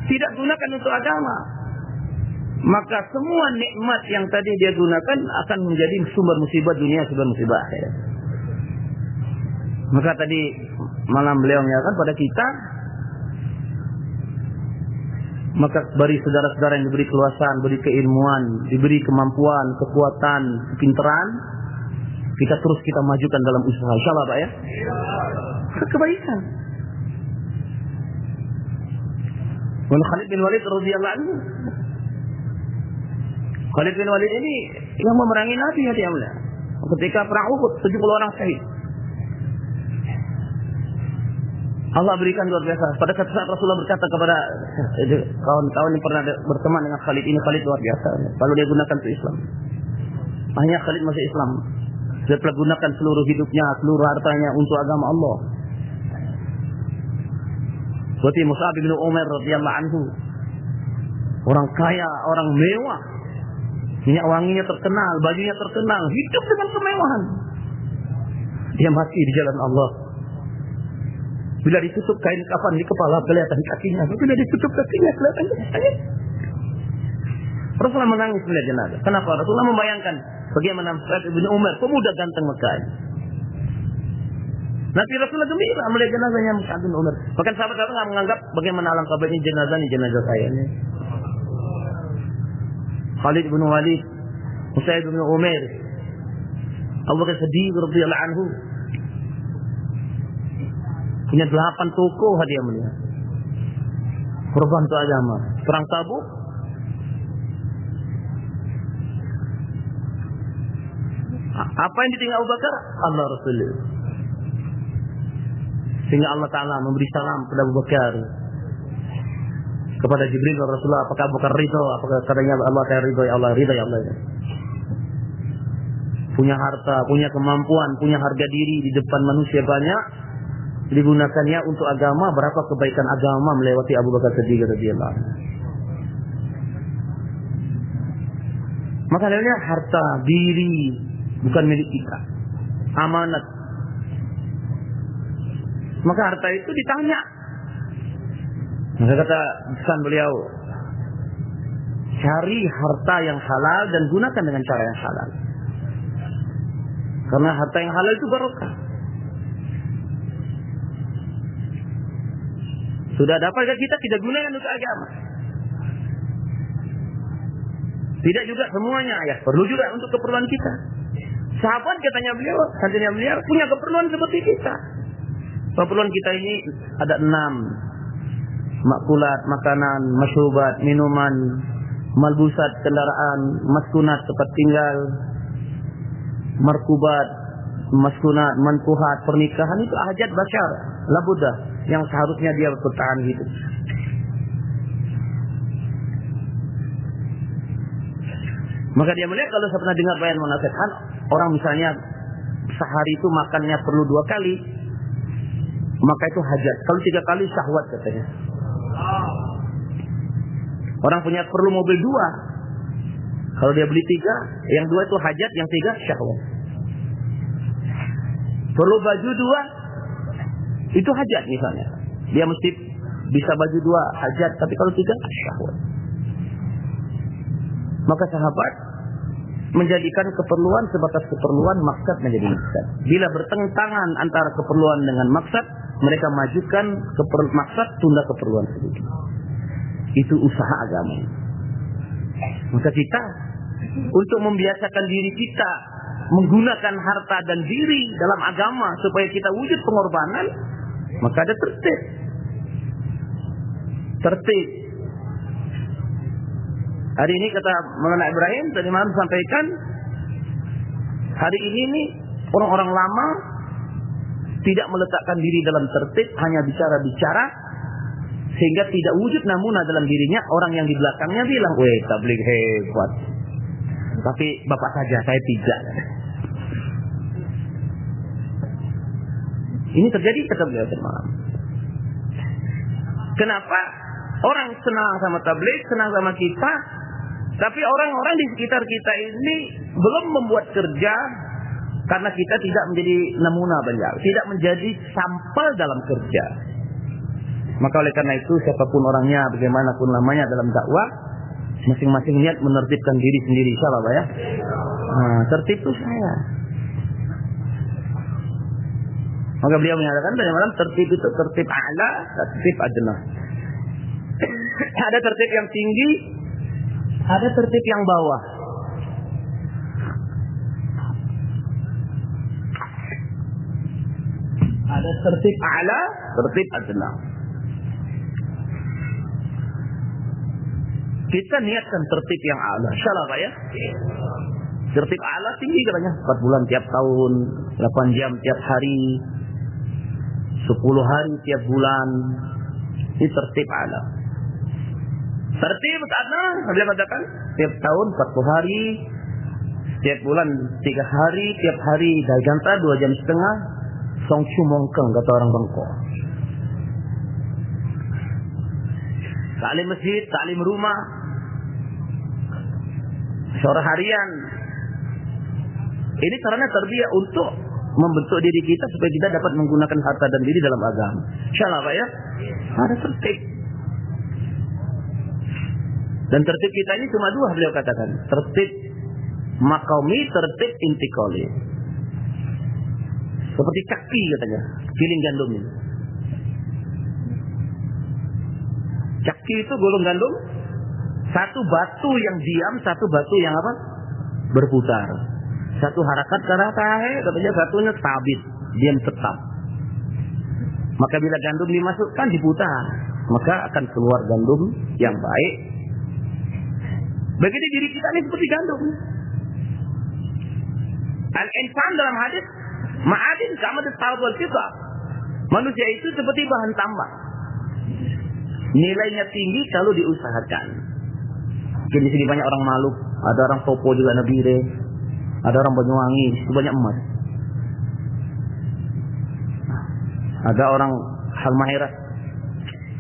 [SPEAKER 1] tidak gunakan untuk agama, maka semua nikmat yang tadi dia gunakan akan menjadi sumber musibah dunia, sumber musibah akhirat. Maka tadi malam beliau menyatakan pada kita, maka beri saudara-saudara yang diberi keluasan, diberi keilmuan, diberi kemampuan, kekuatan, kepintaran, kita terus kita majukan dalam usaha, insyaallah Pak ya. Kebaikan. Khalid bin Walid radhiyallahu anhu. Khalid bin Walid ini yang memerangi Nabi hati Allah. Ketika perang Uhud 70 orang syahid. Allah berikan luar biasa. Pada saat Rasulullah berkata kepada kawan-kawan yang pernah berteman dengan Khalid, ini Khalid luar biasa. Lalu dia gunakan untuk Islam. Hanya Khalid masih Islam. Dia telah gunakan seluruh hidupnya, seluruh hartanya untuk agama Allah. Seperti Mus'ab bin Umair radhiyallahu anhu. Orang kaya, orang mewah. Minyak wanginya terkenal, bajunya terkenal, hidup dengan kemewahan. Dia mati di jalan Allah. Bila ditutup kain kafan di kepala, kelihatan kakinya. Bila ditutup kakinya, kelihatan kakinya. Rasulullah menangis melihat jenazah. Kenapa? Rasulullah membayangkan bagaimana Mus'ab bin Umair, pemuda ganteng Mekah. Nanti Rasulullah gembira melihat jenazahnya Mus'ab bin Umair. Bahkan sahabat-sahabat tidak menganggap bagaimana alangkah baiknya jenazah saya ini. Khalid bin Walid, Mus'ab bin Umair, Abu Bakar Siddiq radhiyallahu anhu. Punya 8 toko hadiah mulia. Korban untuk agama. Perang Tabuk. Apa yang ditinggal Abu Bakar? Allah Rasulullah. Sehingga Allah Ta'ala memberi salam kepada Abu Bakar. Kepada Jibril dan Rasulullah. Apakah Abu Bakar ridho? Apakah katanya Allah Ta'ala ridho? Ya Allah, ridho ya Allah. Punya harta, punya kemampuan, punya harga diri di depan manusia banyak. Digunakannya untuk agama, berapa kebaikan agama melewati Abu Bakar Siddiq radhiyallahu anhu. Maka dalilnya harta diri bukan milik kita, amanat. Maka harta itu ditanya. Maka kata pesan beliau, cari harta yang halal dan gunakan dengan cara yang halal. Karena harta yang halal itu barokah. Sudah dapatkah kita tidak gunakan untuk agama? Tidak juga semuanya, ya perlu juga untuk keperluan kita. Sahabat katanya beliau punya keperluan seperti kita. Keperluan kita ini ada 6. Makulat, makanan, masyrubat, minuman, malbusat, kendaraan, maskunat, tempat tinggal, markubat, maskunat, manpuhat, pernikahan, itu hajat basyar, labudah, yang seharusnya dia bertahan hidup. Maka dia melihat kalau saya pernah dengar bayan menasihatkan orang misalnya sehari itu makannya perlu 2 kali, maka itu hajat. Kalau 3 kali syahwat katanya. Orang punya perlu mobil 2, kalau dia beli 3, yang 2 itu hajat, yang 3 syahwat. Perlu baju 2, itu hajat misalnya. Dia mesti bisa baju 2 hajat, tapi kalau 3 syahwat. Maka sahabat menjadikan keperluan sebatas keperluan, maksad menjadi maksad. Bila bertentangan antara keperluan dengan maksad, mereka majukan maksad, tunda keperluan sedikit. Itu usaha agama. Maka kita untuk membiasakan diri kita menggunakan harta dan diri dalam agama supaya kita wujud pengorbanan, maka ada tertib. Hari ini kata Maulana Ibrahim tadi malam sampaikan, hari ini nih orang-orang lama tidak meletakkan diri dalam tertib, hanya bicara-bicara sehingga tidak wujud namunah dalam dirinya. Orang yang di belakangnya bilang, "Weh, tabligh hebat." Tapi bapak saja, saya tidak. Ini terjadi kata beliau semalam. Kenapa? Orang senang sama tabligh, senang sama kita, tapi orang-orang di sekitar kita ini belum membuat kerja karena kita tidak menjadi namuna beliau, tidak menjadi sampel dalam kerja. Maka oleh karena itu siapapun orangnya, bagaimanapun namanya dalam dakwah, masing-masing niat menertibkan diri sendiri. Insyaallah ya. Tertib itu saya. Maka beliau menyatakan bagaimana tertib itu tertib a'la, tertib adna. Ada tertib yang tinggi, ada tertib yang bawah. Ada tertib a'la, tertib adna. Kita niatkan tertib yang a'la. Insyaallah Pak ya. Tertib a'la tinggi katanya, 4 bulan tiap tahun, 8 jam tiap hari, 10 hari tiap bulan. Ini tertib a'la. Tertib adna, beliau katakan tiap tahun 40 hari, tiap bulan 3 hari, tiap hari daganta 2 jam setengah, song cumongkeng kata orang Bangko. Taklim masjid, taklim rumah, syarah harian. Ini caranya terbiak untuk membentuk diri kita supaya kita dapat menggunakan harta dan diri dalam agama. Insyaallah Pak ya. Ada tertib. Dan tertib kita ini cuma 2 beliau katakan. Tertib maqami, tertib intikali. Seperti caki katanya, giling gandum ini. Caki itu golong gandum, satu batu yang diam, satu batu yang apa? Berputar. Satu harakat ke arah tahe, katanya satunya stabil, diam tetap. Maka bila gandum dimasukkan diputar, maka akan keluar gandum yang baik. Begitu diri kita ini seperti gandum. Al-insan dalam hadis ma'adin kama tasawwur wal fiddah. Manusia itu seperti bahan tambah. Nilainya tinggi kalau diusahakan. Mungkin di sini banyak orang Maluk, ada orang Popo juga Nabire, ada orang Banyuwangi, itu banyak emas. Ada orang Halmahera,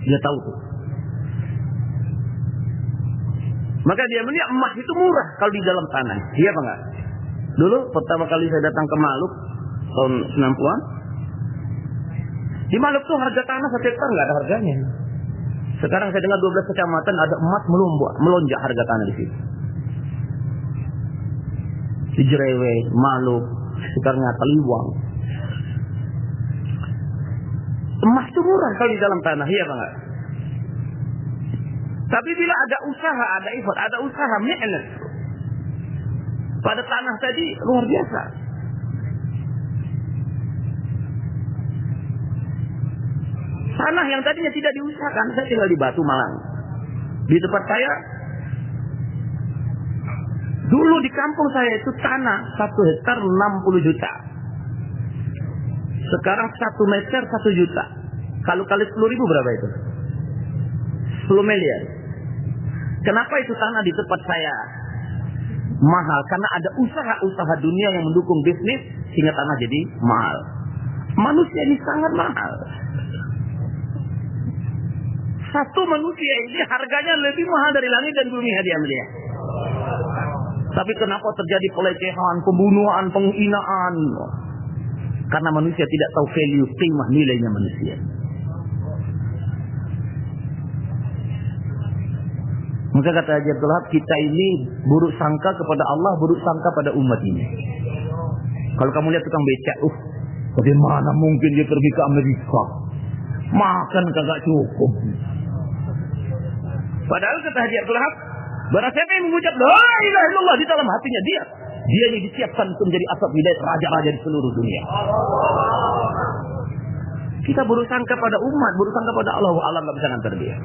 [SPEAKER 1] dia tahu tuh. Maka dia melihat emas itu murah kalau di dalam tanah. Iya apa enggak? Dulu pertama kali saya datang ke Maluk tahun 90-an. Di Maluk tuh harga tanah 1 hektar enggak ada harganya. Sekarang saya dengar 12 kecamatan ada emas melonjak harga tanah di situ. Di Jerewe, Maluk, sekitarnya Taliwang. Emas itu murah kalau di dalam tanah, iya apa enggak? Tapi bila ada usaha, ada effort, ada usaha, mi'nah pada tanah tadi luar biasa. Tanah yang tadinya tidak diusahakan, saya tinggal di Batu Malang. Di tempat saya, dulu di kampung saya itu tanah 1 hektar 60 juta. Sekarang 1 meter 1 juta. Kalau kali 10.000 berapa itu? 10 miliar. Kenapa itu tanah di tempat saya mahal? Karena ada usaha-usaha dunia yang mendukung bisnis sehingga tanah jadi mahal. Manusia ini sangat mahal. Satu manusia ini harganya lebih mahal dari langit dan bumi, hadiah mulia. Tapi kenapa terjadi pelecehan, pembunuhan, penghinaan? Karena manusia tidak tahu value, qimah, nilainya manusia. Maka kata Haji Abdul Wahab, kita ini buruk sangka kepada Allah, buruk sangka pada umat ini. Kalau kamu lihat tukang becak, bagaimana mungkin dia pergi ke Amerika? Makan kagak cukup. Padahal kata Haji Abdul Wahab, barang siapa yang mengucap la ilaha illallah di dalam hatinya dia yang disiapkan untuk menjadi asbab hidayah raja-raja di seluruh dunia. Kita buruk sangka pada umat, buruk sangka pada Allah, Allah nggak bisa ngantar dia.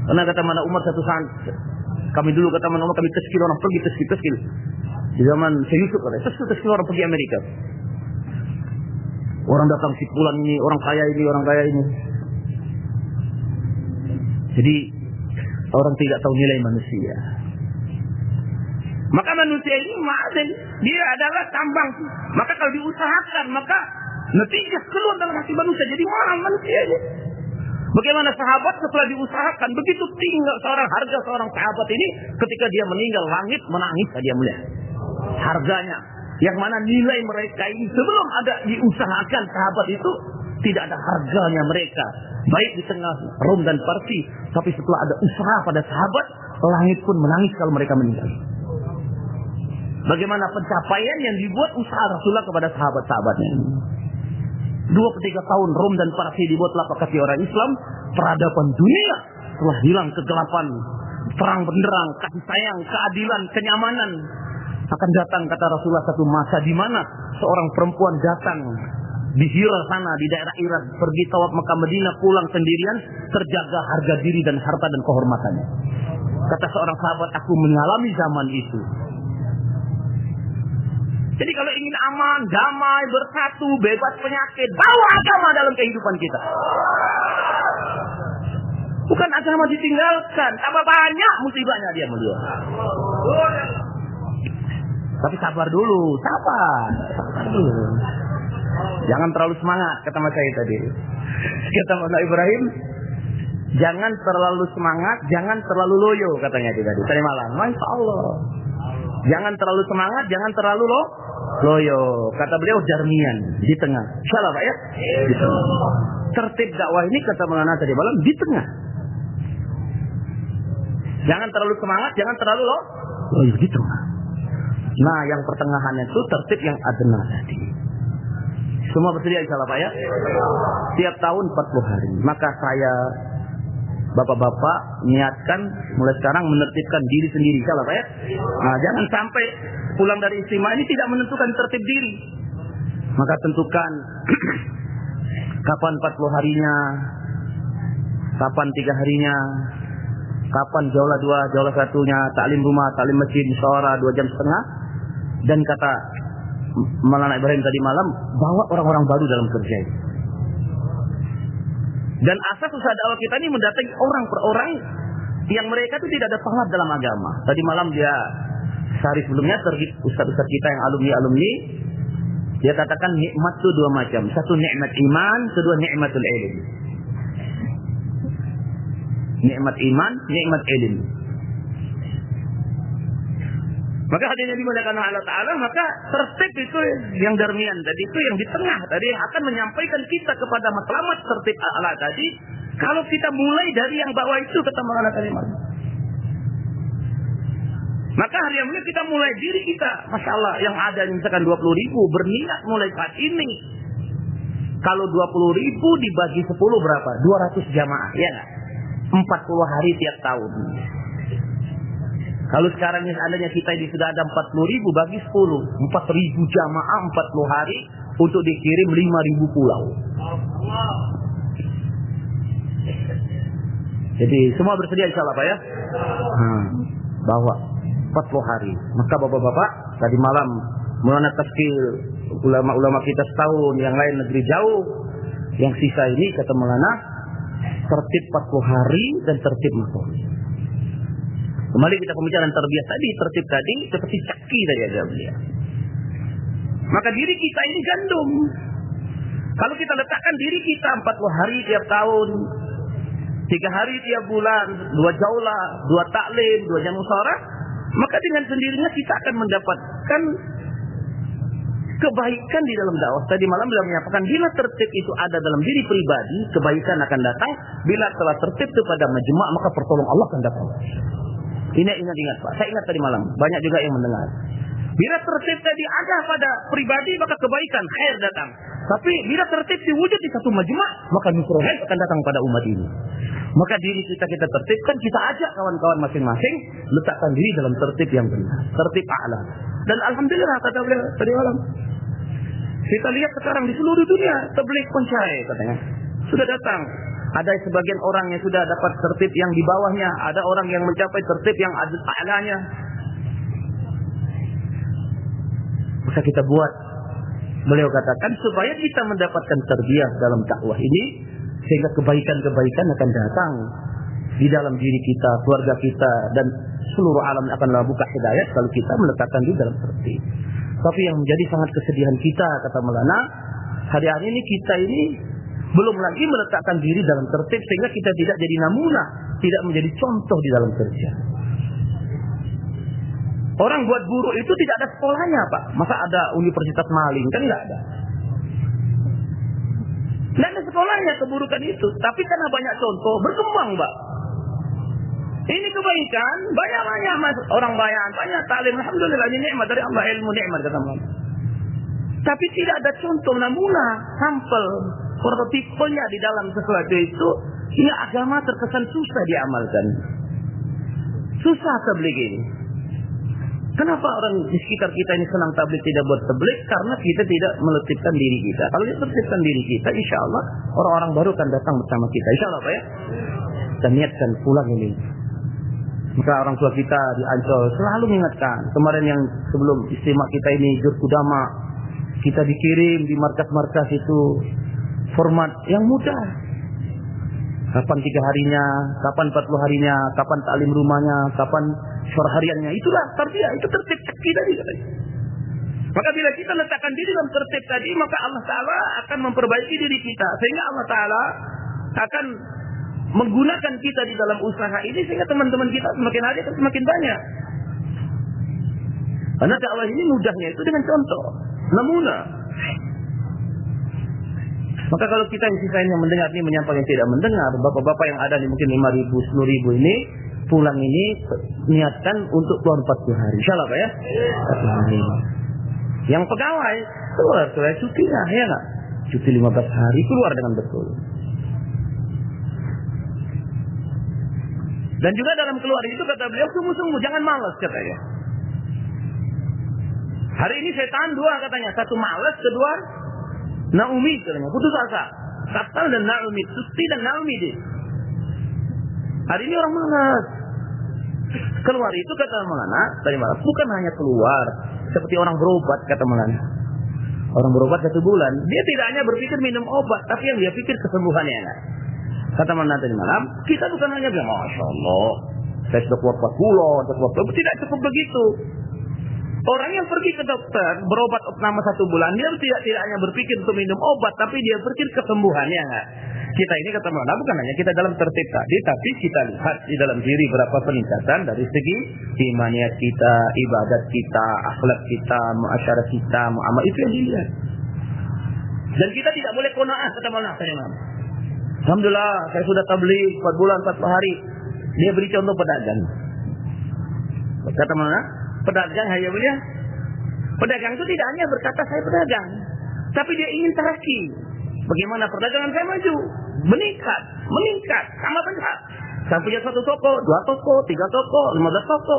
[SPEAKER 1] Karena kata mana Umar satu saat, kami dulu kata mana Umar, kami teskil orang pergi, teskil. Di zaman Syekh Yusuf kata, teskil orang pergi Amerika. Orang datang si pulan ini, orang kaya ini. Jadi orang tidak tahu nilai manusia. Maka manusia ini ma'adin, dia adalah tambang. Maka kalau diusahakan, maka natijah keluar dalam hati manusia. Jadi mahal manusia ini. Bagaimana sahabat setelah diusahakan, begitu tinggal harga seorang sahabat ini, ketika dia meninggal, langit menangis dia melihat harganya. Yang mana nilai mereka ini sebelum ada diusahakan sahabat itu Tidak ada harganya mereka, baik di tengah Rom dan Parsi. Tapi setelah ada usaha pada sahabat, langit pun menangis kalau mereka meninggal. Bagaimana pencapaian yang dibuat usaha Rasulullah kepada sahabat-sahabatnya. 2-3 tahun Rom dan Parsi dibuatlah kaki orang Islam. Peradaban dunia telah hilang kegelapan. Terang benderang, kasih sayang, keadilan, kenyamanan. Akan datang, kata Rasulullah, satu masa di mana seorang perempuan datang di Hira sana, di daerah Irak, pergi tawaf Mekah Madinah, pulang sendirian, terjaga harga diri dan harta dan kehormatannya. Kata seorang sahabat, aku mengalami zaman itu. Jadi kalau ingin aman, damai, bersatu, bebas penyakit, bawa agama dalam kehidupan kita. Bukan agama ditinggalkan, tambah banyak musibahnya dia melihat. Tapi sabar dulu, sabar dulu. Jangan terlalu semangat, kata Mas Syahid tadi. Kata Mas Ibrahim, jangan terlalu semangat, jangan terlalu loyo, katanya tadi malam. Masya Allah. Jangan terlalu semangat, jangan terlalu loyo. Kata beliau jarmian, di tengah. Salah Pak ya? Di tengah. Tertib dakwah ini, kata Maulana tadi malam, di tengah. Jangan terlalu semangat, jangan terlalu loyo, di tengah. Nah, yang pertengahan itu tertib yang adna tadi. Semua bersedia insyaallah Pak ya? Tiap tahun 40 hari. Maka saya, bapak-bapak, niatkan mulai sekarang menertibkan diri sendiri insyaallah Pak ya? Nah, jangan sampai pulang dari istimewa ini tidak menentukan tertib diri. Maka tentukan kapan 40 harinya, kapan 3 harinya, kapan jaulah 2, jaulah 1-nya, taklim rumah, taklim masjid, musyawarah 2 jam setengah. Dan kata Maulana Ibrahim tadi malam, bawa orang-orang baru dalam kerja ini. Dan asas usaha dakwah kita ini mendatangi orang per orang yang mereka itu tidak ada sangat dalam agama. Tadi malam dia, sehari sebelumnya, ustaz-ustaz kita yang alumni, dia katakan nikmat itu 2 macam. Satu nikmat iman, kedua nikmatul ilm. Nikmat iman, nikmat ilm. Maka hadirin dimuliakan Allah Ta'ala, maka tertib itu yang darmian tadi, itu yang di tengah tadi akan menyampaikan kita kepada matlamat tertib Allah tadi. Kalau kita mulai dari yang bawah itu, kata Maulana tadi malam. Maka hari ini kita mulai diri kita, Masya Allah, yang ada misalkan 20.000, berniat mulai saat ini. Kalau 20.000 dibagi 10 berapa? 200 jamaah, ya nggak? 40 hari tiap tahun. Kalau sekarang seandainya kita ini sudah ada 40.000 bagi 10, 4.000 jamaah 40 hari untuk dikirim 5.000 pulau. Jadi semua bersedia insyaallah Pak ya? Bawa 40 hari. Maka bapak-bapak tadi malam Maulana tafsir ulama-ulama kita setahun, yang lain negeri jauh. Yang sisa ini kata Maulana tertib 40 hari dan tertib makhluk. Kembali kita pembicaraan terbiasa tadi, tertib tadi seperti caki tadi aja beliau. Maka diri kita ini gandum. Kalau kita letakkan diri kita 40 hari tiap tahun, 3 hari tiap bulan, 2 jaulah, 2 taklim, 2 jam musyawarah, maka dengan sendirinya kita akan mendapatkan kebaikan di dalam dakwah. Tadi malam beliau menyampaikan, bila tertib itu ada dalam diri pribadi, kebaikan akan datang. Bila telah tertib kepada majma', maka pertolongan Allah akan datang. Ini ingat Pak, saya ingat tadi malam, banyak juga yang mendengar. Bila tertib tadi ada pada pribadi, maka kebaikan, khair datang. Tapi bila tertib diwujud di satu majma', maka nusrah akan datang pada umat ini. Maka diri kita tertibkan, kita ajak kawan-kawan masing-masing letakkan diri dalam tertib yang benar, tertib a'la. Dan alhamdulillah kata beliau tadi malam, kita lihat sekarang di seluruh dunia tabligh pencai katanya sudah datang. Ada sebagian orang yang sudah dapat tertib yang di bawahnya, ada orang yang mencapai tertib yang a'lanya. Maka kita buat, beliau katakan, supaya kita mendapatkan tarbiyah dalam dakwah ini, sehingga kebaikan-kebaikan akan datang di dalam diri kita, keluarga kita, dan seluruh alam akan buka hidayah kalau kita meletakkan di dalam tertib. Tapi yang menjadi sangat kesedihan kita, kata Maulana, hari-hari ini kita ini belum lagi meletakkan diri dalam tertib, sehingga kita tidak jadi namunah, tidak menjadi contoh di dalam kerja. Orang buat guru itu tidak ada sekolahnya Pak. Masa ada universitas maling? Kan nggak ada. Nggak ada sekolahnya keburukan itu. Tapi karena banyak contoh, berkembang, Mbak. Ini kebaikan, banyak mas, orang banyak taklim. Alhamdulillah, ini nikmat dari Allah, ilmu nikmat kata Allah. Tapi tidak ada contoh, namuna, sampel, prototipenya di dalam sesuatu itu, hingga agama terkesan susah diamalkan. Susah tabligh ini. Kenapa orang di sekitar kita ini senang tabligh tidak buat tabligh? Karena kita tidak meletipkan diri kita. Kalau kita meletipkan diri kita, insya Allah orang-orang baru akan datang bersama kita. Insya Allah, Pak ya. Dan niatkan pulang ini. Maka orang tua kita di Ancol selalu mengingatkan. Kemarin yang sebelum istimewa kita ini Jurkudama, kita dikirim di markas-markas itu format yang mudah. Kapan 3 harinya, kapan 40 harinya, kapan taklim rumahnya, kapan syarah hariannya. Itulah tarbiyah, itu tertib kita tadi. Maka bila kita letakkan diri dalam tertib tadi, maka Allah Ta'ala akan memperbaiki diri kita. Sehingga Allah Ta'ala akan menggunakan kita di dalam usaha ini, sehingga teman-teman kita semakin hari semakin banyak. Karena dakwah ini mudahnya itu dengan contoh, namuna. Maka kalau kita yang sisa yang mendengar ini menyampaikan yang tidak mendengar, bapak-bapak yang ada di mungkin 5.000, 10.000 ini pulang ini niatkan untuk keluar 40 hari. Insyaallah Pak ya. 40 hari. Yang pegawai keluar cutinya ya enggak? Cuti 15 hari keluar dengan betul. Dan juga dalam keluar itu kata beliau sungguh-sungguh jangan malas katanya. Hari ini saya tahan 2 katanya, satu malas, kedua Naumi katanya, putus asa. Kaptal dan Naumi, Susti dan Naumi deh. Hari ini orang malas. Keluar itu kata Maulana, tadi malam bukan hanya keluar seperti orang berobat kata Maulana. Orang berobat 1 bulan, dia tidak hanya berpikir minum obat, tapi yang dia pikir kesembuhannya. Kata Maulana tadi malam, kita bukan hanya bilang, Masya Allah, saya sudah keluar 4 bulan, tidak cukup begitu. Orang yang pergi ke dokter berobat selama 1 bulan, dia tidak hanya berpikir untuk minum obat, tapi dia berpikir kesembuhannya. Kita ini kata Maulana bukan hanya kita dalam tertib tadi, tapi kita lihat di dalam diri berapa peningkatan dari segi imaniyat kita, ibadat kita, akhlak kita, muasyarah kita, muamalah itu yang dilihat. Dan kita tidak boleh qanaah kata Maulana. Alhamdulillah saya sudah tabligh 4 bulan 40 hari. Dia beri contoh pedagang. Kata Maulana, pedagang hanya boleh. Pedagang itu tidak hanya berkata saya pedagang, tapi dia ingin taraki. Bagaimana perdagangan saya maju, meningkat, sama benar. Saya punya 1 toko, 2 toko, 3 toko, 15 toko.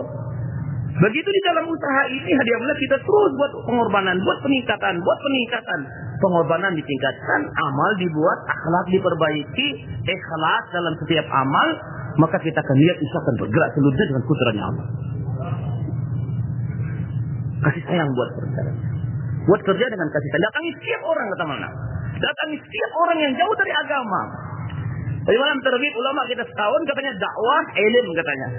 [SPEAKER 1] Begitu di dalam usaha ini hadiah mulai kita terus buat pengorbanan, buat peningkatan. Pengorbanan ditingkatkan, amal dibuat, akhlak diperbaiki, ikhlas dalam setiap amal, maka kita akan lihat usaha akan bergerak seluruhnya dengan kudrahnya Allah. Kasih sayang buat kerja. Buat kerja dengan kasih sayang. Datangi setiap orang kata mana? Datangi setiap orang yang jauh dari agama. Tadi malam terbit ulama kita setahun katanya dakwah ilm katanya.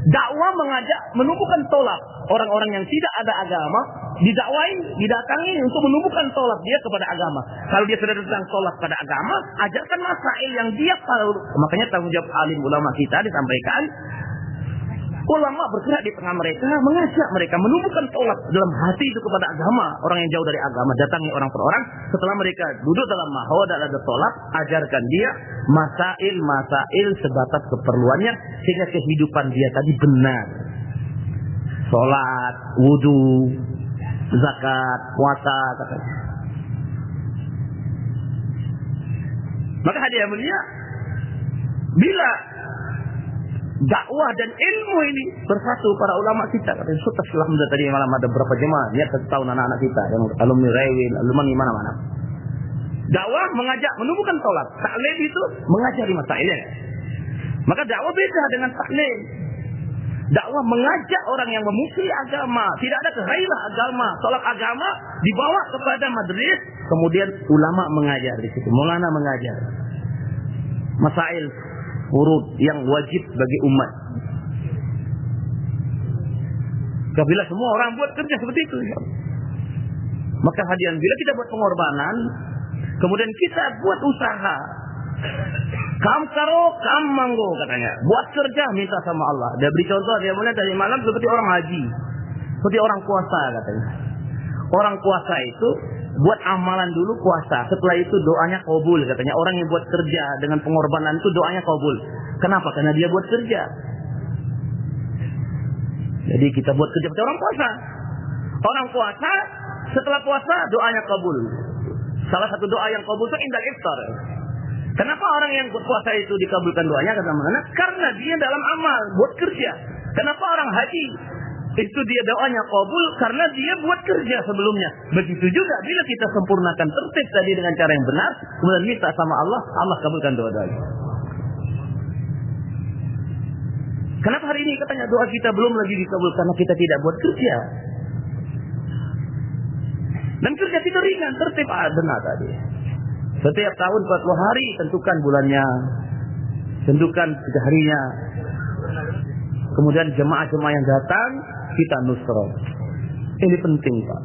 [SPEAKER 1] Dakwah mengajak menumbuhkan tolak orang-orang yang tidak ada agama, didakwain, didatangi untuk menumbuhkan tolak dia kepada agama. Kalau dia sudah datang tolak pada agama, ajarkan masail yang dia tahu. Makanya tanggung jawab alim ulama kita disampaikan. Ulama bergerak di tengah mereka, mengajak mereka menumbuhkan tolak dalam hati itu kepada agama. Orang yang jauh dari agama, datangi orang per orang. Setelah mereka duduk dalam mahoda ada tolak, ajarkan dia masail sebatas keperluannya, sehingga kehidupan dia tadi benar. Sholat, wudu, zakat, puasa, katanya. Maka hadiah mulia, bila dakwah dan ilmu ini bersatu para ulama kita. Setelah tadi malam ada berapa jemaah, lihat 1 tahun anak-anak kita yang alumni Rewin, alumni mana-mana. Dakwah mengajak menumbuhkan tolak, taklim itu mengajari masailnya. Maka dakwah beda dengan taklim. Dakwah mengajak orang yang memusuhi agama, tidak ada kegairah agama, tolak agama dibawa kepada majelis, kemudian ulama mengajar di situ, maulana mengajar masail furud yang wajib bagi umat. Bila semua orang buat kerja seperti itu, maka hadiah bila kita buat pengorbanan, kemudian kita buat usaha, kam karo kam manggo katanya, buat kerja minta sama Allah. Dia beri contoh dia mulai dari malam seperti orang haji, seperti orang puasa katanya. Orang puasa itu buat amalan dulu puasa, setelah itu doanya kabul katanya. Orang yang buat kerja dengan pengorbanan itu doanya kabul. Kenapa? Karena dia buat kerja. Jadi kita buat kerja seperti orang puasa. Orang puasa, setelah puasa doanya kabul. Salah satu doa yang kabul itu indal iftar. Kenapa orang yang berpuasa itu dikabulkan doanya? Karena dia dalam amal, buat kerja. Kenapa orang haji itu dia doanya kabul? Karena dia buat kerja sebelumnya. Begitu juga bila kita sempurnakan tertib tadi dengan cara yang benar, kemudian minta sama Allah, Allah kabulkan doa-doanya. Kenapa hari ini katanya doa kita belum lagi dikabul? Karena kita tidak buat kerja. Dan kerja kita ringan, tertib, benar tadi. Setiap tahun 40 hari, tentukan bulannya, tentukan harinya. Kemudian jemaah-jemaah yang datang, kita nusroh. Ini penting, Pak.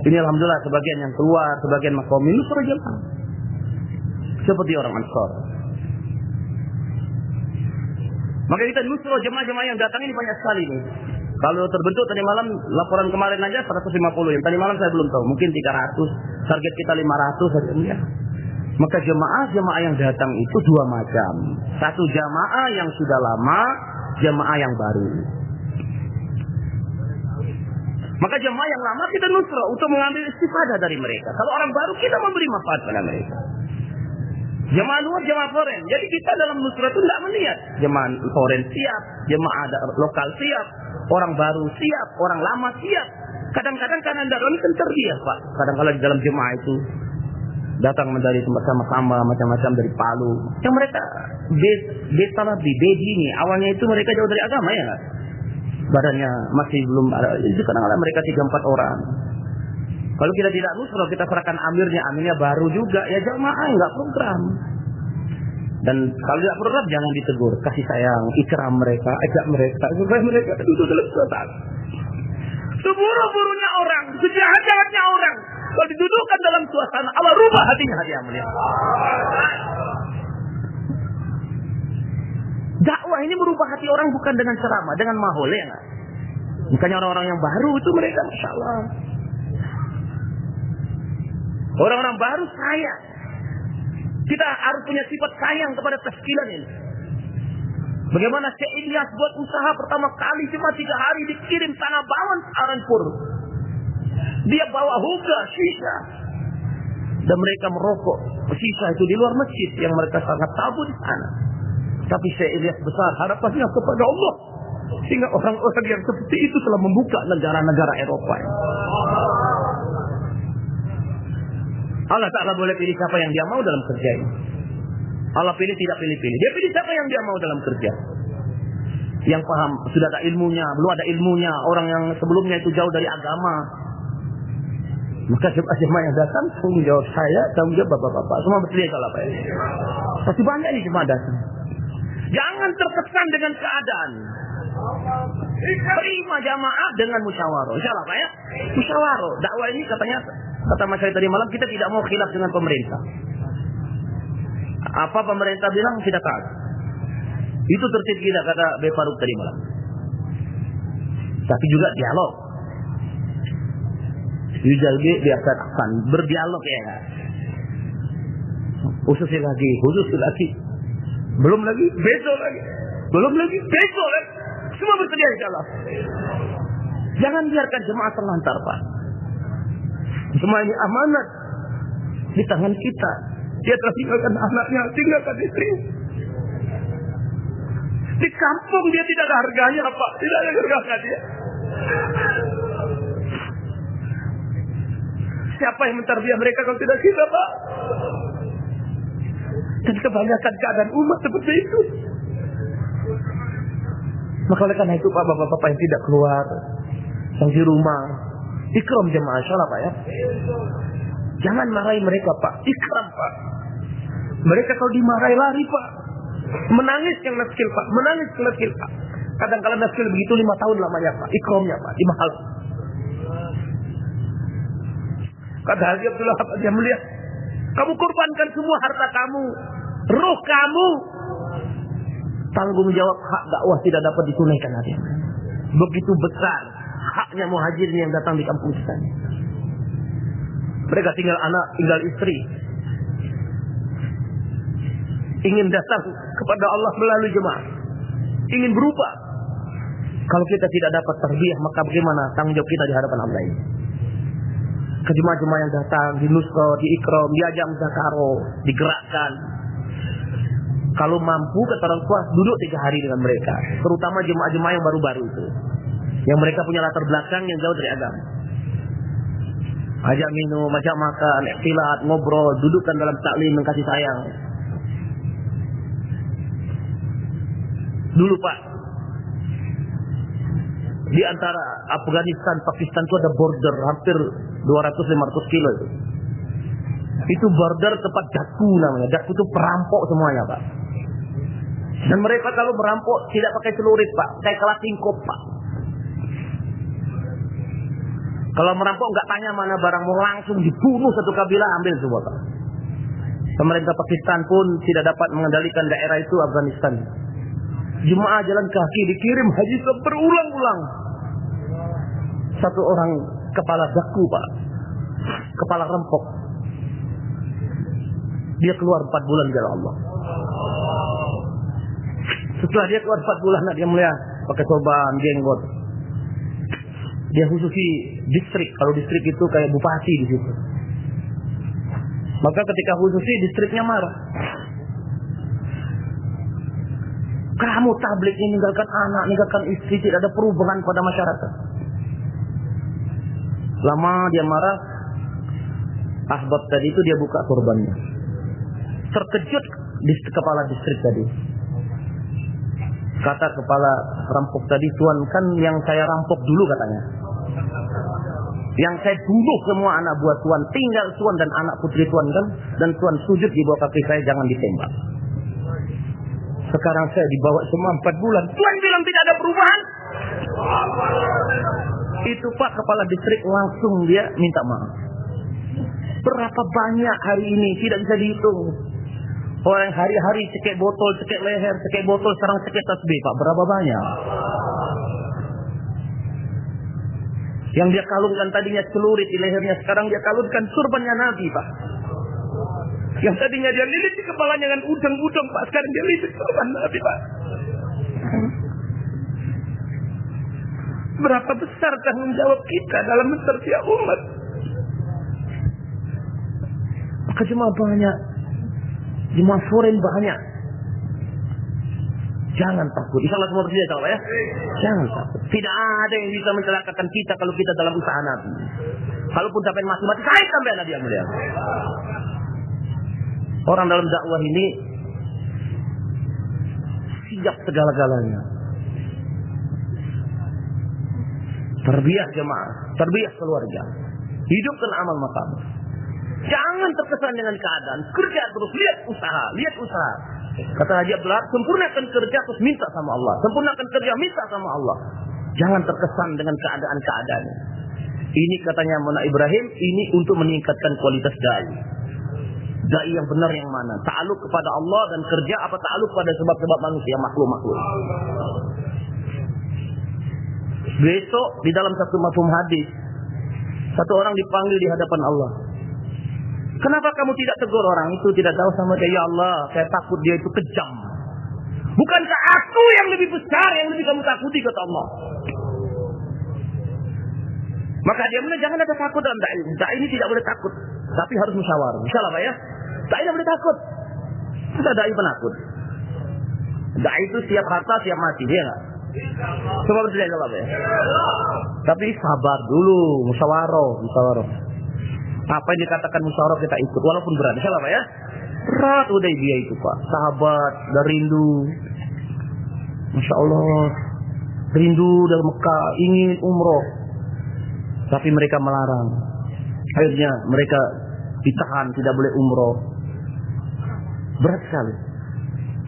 [SPEAKER 1] Ini alhamdulillah sebagian yang keluar, sebagian makomi nusroh jemaah. Seperti orang Ansor. Maka kita nusroh jemaah-jemaah yang datang ini banyak sekali nih. Kalau terbentuk tadi malam, laporan kemarin aja 150. Yang tadi malam saya belum tahu, mungkin 300. Target kita 500 saja. Ya. Maka jemaah-jemaah yang datang itu dua macam. Satu jemaah yang sudah lama, jemaah yang baru. Maka jemaah yang lama kita nusroh untuk mengambil istifadah dari mereka. Kalau orang baru kita memberi manfaat pada mereka. Jemaah luar, jemaah foreign. Jadi kita dalam nusroh itu tidak melihat jemaah foreign siap, jemaah lokal siap, orang baru siap, orang lama siap. Kadang-kadang karena darahnya kan terbiasa, Pak. Kadang-kadang di dalam jemaah itu datang dari tempat sama-sama, macam-macam dari Palu. Yang mereka bedi ini, awalnya itu mereka jauh dari agama ya. Badannya masih belum ada. Itu kadang-kadang mereka 3-4 orang. Kalau kita tidak nusroh, kita serahkan amirnya baru juga. Ya jamaah enggak program. Dan kalau tidak program jangan ditegur, kasih sayang, ikram mereka, ajak mereka supaya mereka duduk dalam suasana. Seburuk-buruknya orang, sejahat-jahatnya orang, kalau didudukkan dalam suasana, Allah rubah hatinya hati yang mulia. Dakwah ini merubah hati orang bukan dengan ceramah, dengan mahol ya enggak? Bukannya orang-orang yang baru itu mereka Masya Allah. Orang-orang baru sayang. Kita harus punya sifat sayang kepada tashkilan ini. Bagaimana Syekh Ilyas buat usaha pertama kali cuma 3 hari dikirim tanah bawang Aranpur. Dia bawa hookah, shisha. Dan mereka merokok shisha itu di luar masjid yang mereka sangat tabu di sana. Tapi Syekh Ilyas besar harapannya kepada Allah. Sehingga orang-orang yang seperti itu telah membuka negara-negara Eropa. Allah Ta'ala boleh pilih siapa yang dia mau dalam kerja ini. Allah pilih tidak pilih-pilih. Dia pilih siapa yang dia mau dalam kerja. Yang paham, sudah ada ilmunya, belum ada ilmunya. Orang yang sebelumnya itu jauh dari agama. Maka jemaah yang datang, tanggung jawab saya, tanggung jawab bapak-bapak. Semua bersedia salah Pak. Pasti banyak nih jemaah datang. Jangan terkesan dengan keadaan. Terima jamaah dengan musyawarah. Insyaallah Pak ya. Musyawarah. Dakwah ini katanya, kata Mas Syed tadi malam, kita tidak mau khilaf dengan pemerintah. Apa pemerintah bilang kita taat. Itu tertib kita kata B. Faruk tadi malam. Tapi juga dialog. Yujalbi biarkan akan berdialog ya. Khusus lagi. Belum lagi, besok lagi. Belum lagi, besok lagi. Semua bersedia insyaallah. Jangan biarkan jemaah terlantar Pak. Semua ini amanat di tangan kita. Dia telah tinggalkan anaknya, tinggalkan istri. Di kampung dia tidak ada harganya Pak. Tidak ada harganya dia. Siapa yang mentarbiah mereka kalau tidak kita Pak? Dan kebanyakan keadaan umat seperti itu. Maka oleh karena itu Pak, bapak-bapak yang tidak keluar, yang di rumah, ikram jemaah insyaallah Pak ya. Jangan marahi mereka Pak, ikram Pak. Mereka kalau dimarahi lari Pak. Menangis yang naskil Pak, menangis yang naskil Pak. Kadang-kadang naskil begitu 5 tahun lamanya Pak, ikramnya Pak, di mahal. Kata Haji Abdullah dia melihat, kamu korbankan semua harta kamu, roh kamu. Tanggung jawab hak dakwah tidak dapat ditunaikan hati. Begitu besar haknya muhajirin yang datang di kampung kita.
[SPEAKER 2] Mereka tinggal anak, tinggal istri. Ingin datang kepada Allah melalui jemaah. Ingin berubah. Kalau kita tidak dapat tarbiyah, maka bagaimana tanggung jawab kita di hadapan Allah ini? Ke jemaah-jemaah yang datang, di nusra, di ikram, diajak muzakaro, digerakkan. Kalau mampu, kata orang tua, duduk 3 hari dengan mereka. Terutama jemaah-jemaah yang baru-baru itu. Yang mereka punya latar belakang yang jauh dari agama. Ajak minum, ajak makan, ikhtilat, ngobrol, dudukkan dalam taklim dan kasih sayang. Dulu Pak, di antara Afghanistan, Pakistan itu ada border hampir 200-500 kilo itu. Itu border tempat daku namanya. Daku itu perampok semuanya Pak. Dan mereka kalau merampok tidak pakai celurit Pak, kayak kalashnikov Pak. Kalau merampok nggak tanya mana barangmu, langsung dibunuh satu kabilah, ambil semua Pak. Pemerintah Pakistan pun tidak dapat mengendalikan daerah itu Afghanistan. Jemaah jalan kaki dikirim haji berulang-ulang. Satu orang kepala daku Pak, kepala rempok. Dia keluar 4 bulan jalan Allah. Setelah dia keluar 4 bulan, dia mulia pakai sorban, jenggot. Dia khususi distrik. Kalau distrik itu kayak bupati di situ. Maka ketika khususi distriknya marah. Kamu tablik ini meninggalkan anak, meninggalkan istri, tidak ada perubahan pada masyarakat. Lama dia marah, ahbab tadi itu dia buka sorbannya. Terkejut kepala distrik tadi. Kata kepala rampok tadi, Tuan kan yang saya rampok dulu katanya. Yang saya bunuh semua anak buah Tuan, tinggal Tuan dan anak putri Tuan kan, dan Tuan sujud di bawah kaki saya, jangan ditembak. Sekarang saya dibawa semua 4 bulan. Tuan bilang tidak ada perubahan. Itu Pak kepala distrik langsung dia minta maaf. Berapa banyak hari ini tidak bisa dihitung. Orang hari-hari cekek botol, cekek leher, cekek botol, sekarang cekek tasbih Pak. Berapa banyak? Yang dia kalungkan tadinya celurit di lehernya, sekarang dia kalungkan surbannya Nabi Pak. Yang tadinya dia lilit di kepalanya dengan udang-udang Pak, sekarang dia lilit surban Nabi Pak. Berapa besar tanggung jawab kita dalam menterbiah umat. Maka jemaah banyak, jemaah foreign banyak. Jangan takut. Insyaallah semua bersedia insyaallah ya. Jangan takut. Tidak ada yang bisa mencelakakan kita kalau kita dalam usaha Nabi. Kalaupun sampai mati-mati, saya sampai Nabi yang mulia. Orang dalam dakwah ini siap segala-galanya. Tarbiyah jemaah, tarbiyah keluarga. Hidupkan amal maqam. Jangan terkesan dengan keadaan. Kerja terus, lihat usaha. Kata Haji Abdullah, sempurnakan kerja terus minta sama Allah. Sempurnakan kerja, minta sama Allah. Jangan terkesan dengan keadaan-keadaan. Ini katanya Mona Ibrahim, ini untuk meningkatkan kualitas dai. Dai yang benar yang mana? Ta'aluk kepada Allah dan kerja apa ta'aluk pada sebab-sebab manusia, makhluk-makhluk. Besok di dalam satu mafhum hadis, satu orang dipanggil di hadapan Allah. Kenapa kamu tidak tegur orang itu? Tidak tahu sama dia, ya Allah, saya takut dia itu kejam. Bukankah aku yang lebih besar, yang lebih kamu takuti, kata Allah. Maka dia bilang, jangan ada takut dalam da'i. Da'i ini tidak boleh takut, tapi harus musyawarah. Insyaallah Pak ya. Da'i tidak boleh takut. Ada da'i penakut. Da'i itu siap harta, siap mati, dia enggak? Coba bersedia insyaallah Pak ya. Tapi sabar dulu, musyawarah. Apa yang dikatakan musyawarah kita ikut, walaupun berat. Insyaallah Pak ya. Berat Hudaybiyah itu Pak. Sahabat dan rindu. Masya Allah. Rindu dari Mekah, ingin umroh. Tapi mereka melarang. Akhirnya mereka ditahan, tidak boleh umroh. Berat sekali.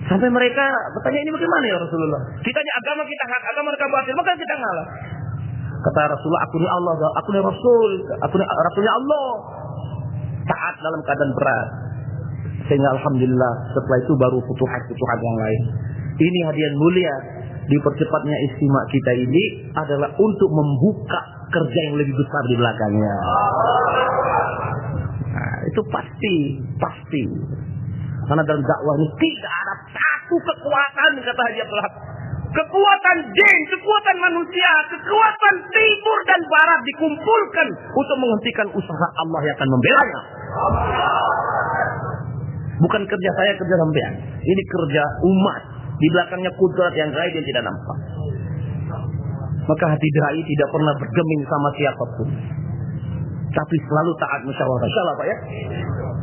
[SPEAKER 2] Sampai mereka bertanya, ini bagaimana ya Rasulullah? Kita agama kita hak, agama mereka batil, maka kita ngalah. Kata Rasulullah, aku ni Allah, aku ni Rasul, aku ni Rasulnya Allah. Taat dalam keadaan berat. Sehingga Alhamdulillah setelah itu baru futuhat-futuhat yang lain. Ini hadiah mulia. Dipercepatnya istimewa kita ini adalah untuk membuka kerja yang lebih besar di belakangnya. Itu pasti. Karena dalam dakwah ini tidak ada satu kekuatan, kata Haji Abdul Wahab. Kekuatan jin, kekuatan manusia, kekuatan timur dan barat dikumpulkan untuk menghentikan usaha Allah yang akan membelanya. Bukan kerja saya, kerja sampean. Ini kerja umat. Di belakangnya kudrat yang gaib yang tidak nampak. Maka hati dai tidak pernah bergeming sama siapapun. Tapi selalu taat musyawarah. Insyaallah Pak ya.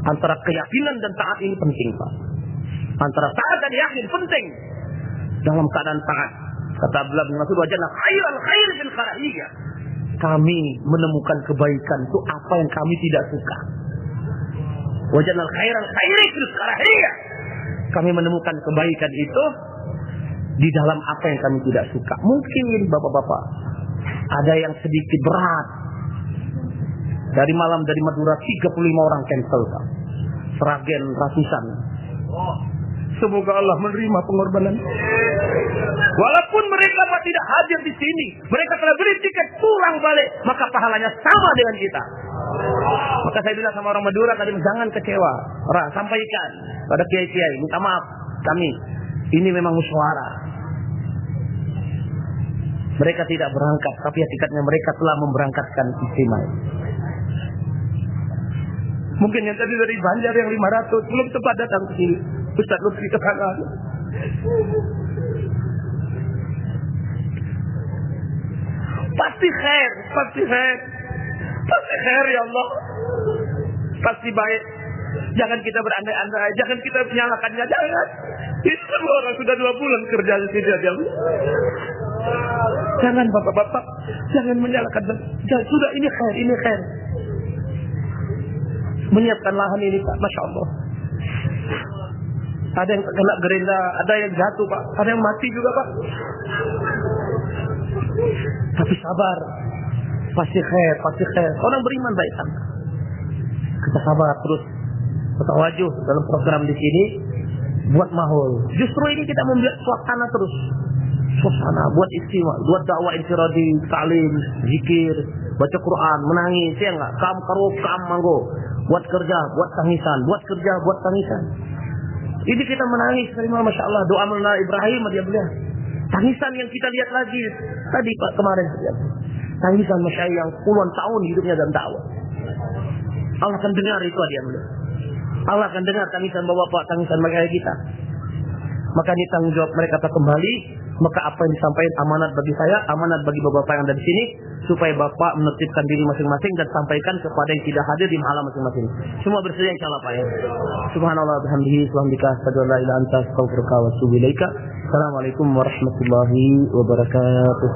[SPEAKER 2] Antara keyakinan dan taat ini penting Pak. Antara taat dan yakin penting. Dalam keadaan taat. Kata Abdullah bin Mas'ud, wajadna khairal khair fil karahiyah. Kami menemukan kebaikan itu apa yang kami tidak suka. Wajadna khairal khair fil karahiyah. Kami menemukan kebaikan itu di dalam apa yang kami tidak suka. Mungkin bapak-bapak ada yang sedikit berat. Dari malam dari Madura 35 orang cancel Pak. Seragen ratusan. Semoga Allah menerima pengorbanan. Walaupun mereka Pak tidak hadir di sini, mereka telah beli tiket pulang balik, maka pahalanya sama dengan kita. Maka saya bilang sama orang Madura tadi, jangan kecewa. Sampaikan pada kiai-kiai, minta maaf kami. Ini memang musyawarah. Mereka tidak berangkat, tapi hakikatnya mereka telah memberangkatkan istimewa. Mungkin yang tadi dari Banjar yang 500 belum sempat datang ke sini. Ustaz Lutfi ke sana. Pasti khair ya Allah. Pasti baik. Jangan kita berandai-andai, jangan kita menyalahkannya, jangan. Ini semua orang sudah 2 bulan kerja di sini aja. Jangan bapak-bapak, jangan menyalahkan. Sudah ini khair. Menyiapkan lahan ini Pak, Masya Allah. Ada yang kena gerenda, ada yang jatuh Pak, ada yang mati juga Pak. Tapi sabar, pasti khair. Orang beriman baik sangka. Kita sabar terus, bertawajuh dalam program di sini, buat mahul. Justru ini kita membuat suasana terus. Suasana, buat istimewa, buat dakwah infiradi, ta'lim, zikir, baca Quran, menangis, ya enggak? Kam manggo. Buat kerja, buat tangisan. Ini kita menangis, Masya Allah, doa Maulana Ibrahim, dia bilang. Tangisan yang kita lihat lagi tadi Pak kemarin. Tangisan masyayikh yang puluhan tahun hidupnya dalam dakwah. Allah akan dengar itu dia bilang. Allah akan dengar tangisan bapak-bapak, tangisan masyayikh kita. Maka ini tanggung jawab mereka kembali. Maka apa yang disampaikan amanat bagi saya, amanat bagi bapak-bapak yang ada di sini, supaya bapak menertibkan diri masing-masing dan sampaikan kepada yang tidak hadir di mahala masing-masing. Semua bersedia insyaallah Pak ya. Subhanallah bihamdihi, subhanallah, asyhadu an la ilaha illa anta, astaghfiruka wa atubu ilaika. Assalamualaikum warahmatullahi wabarakatuh.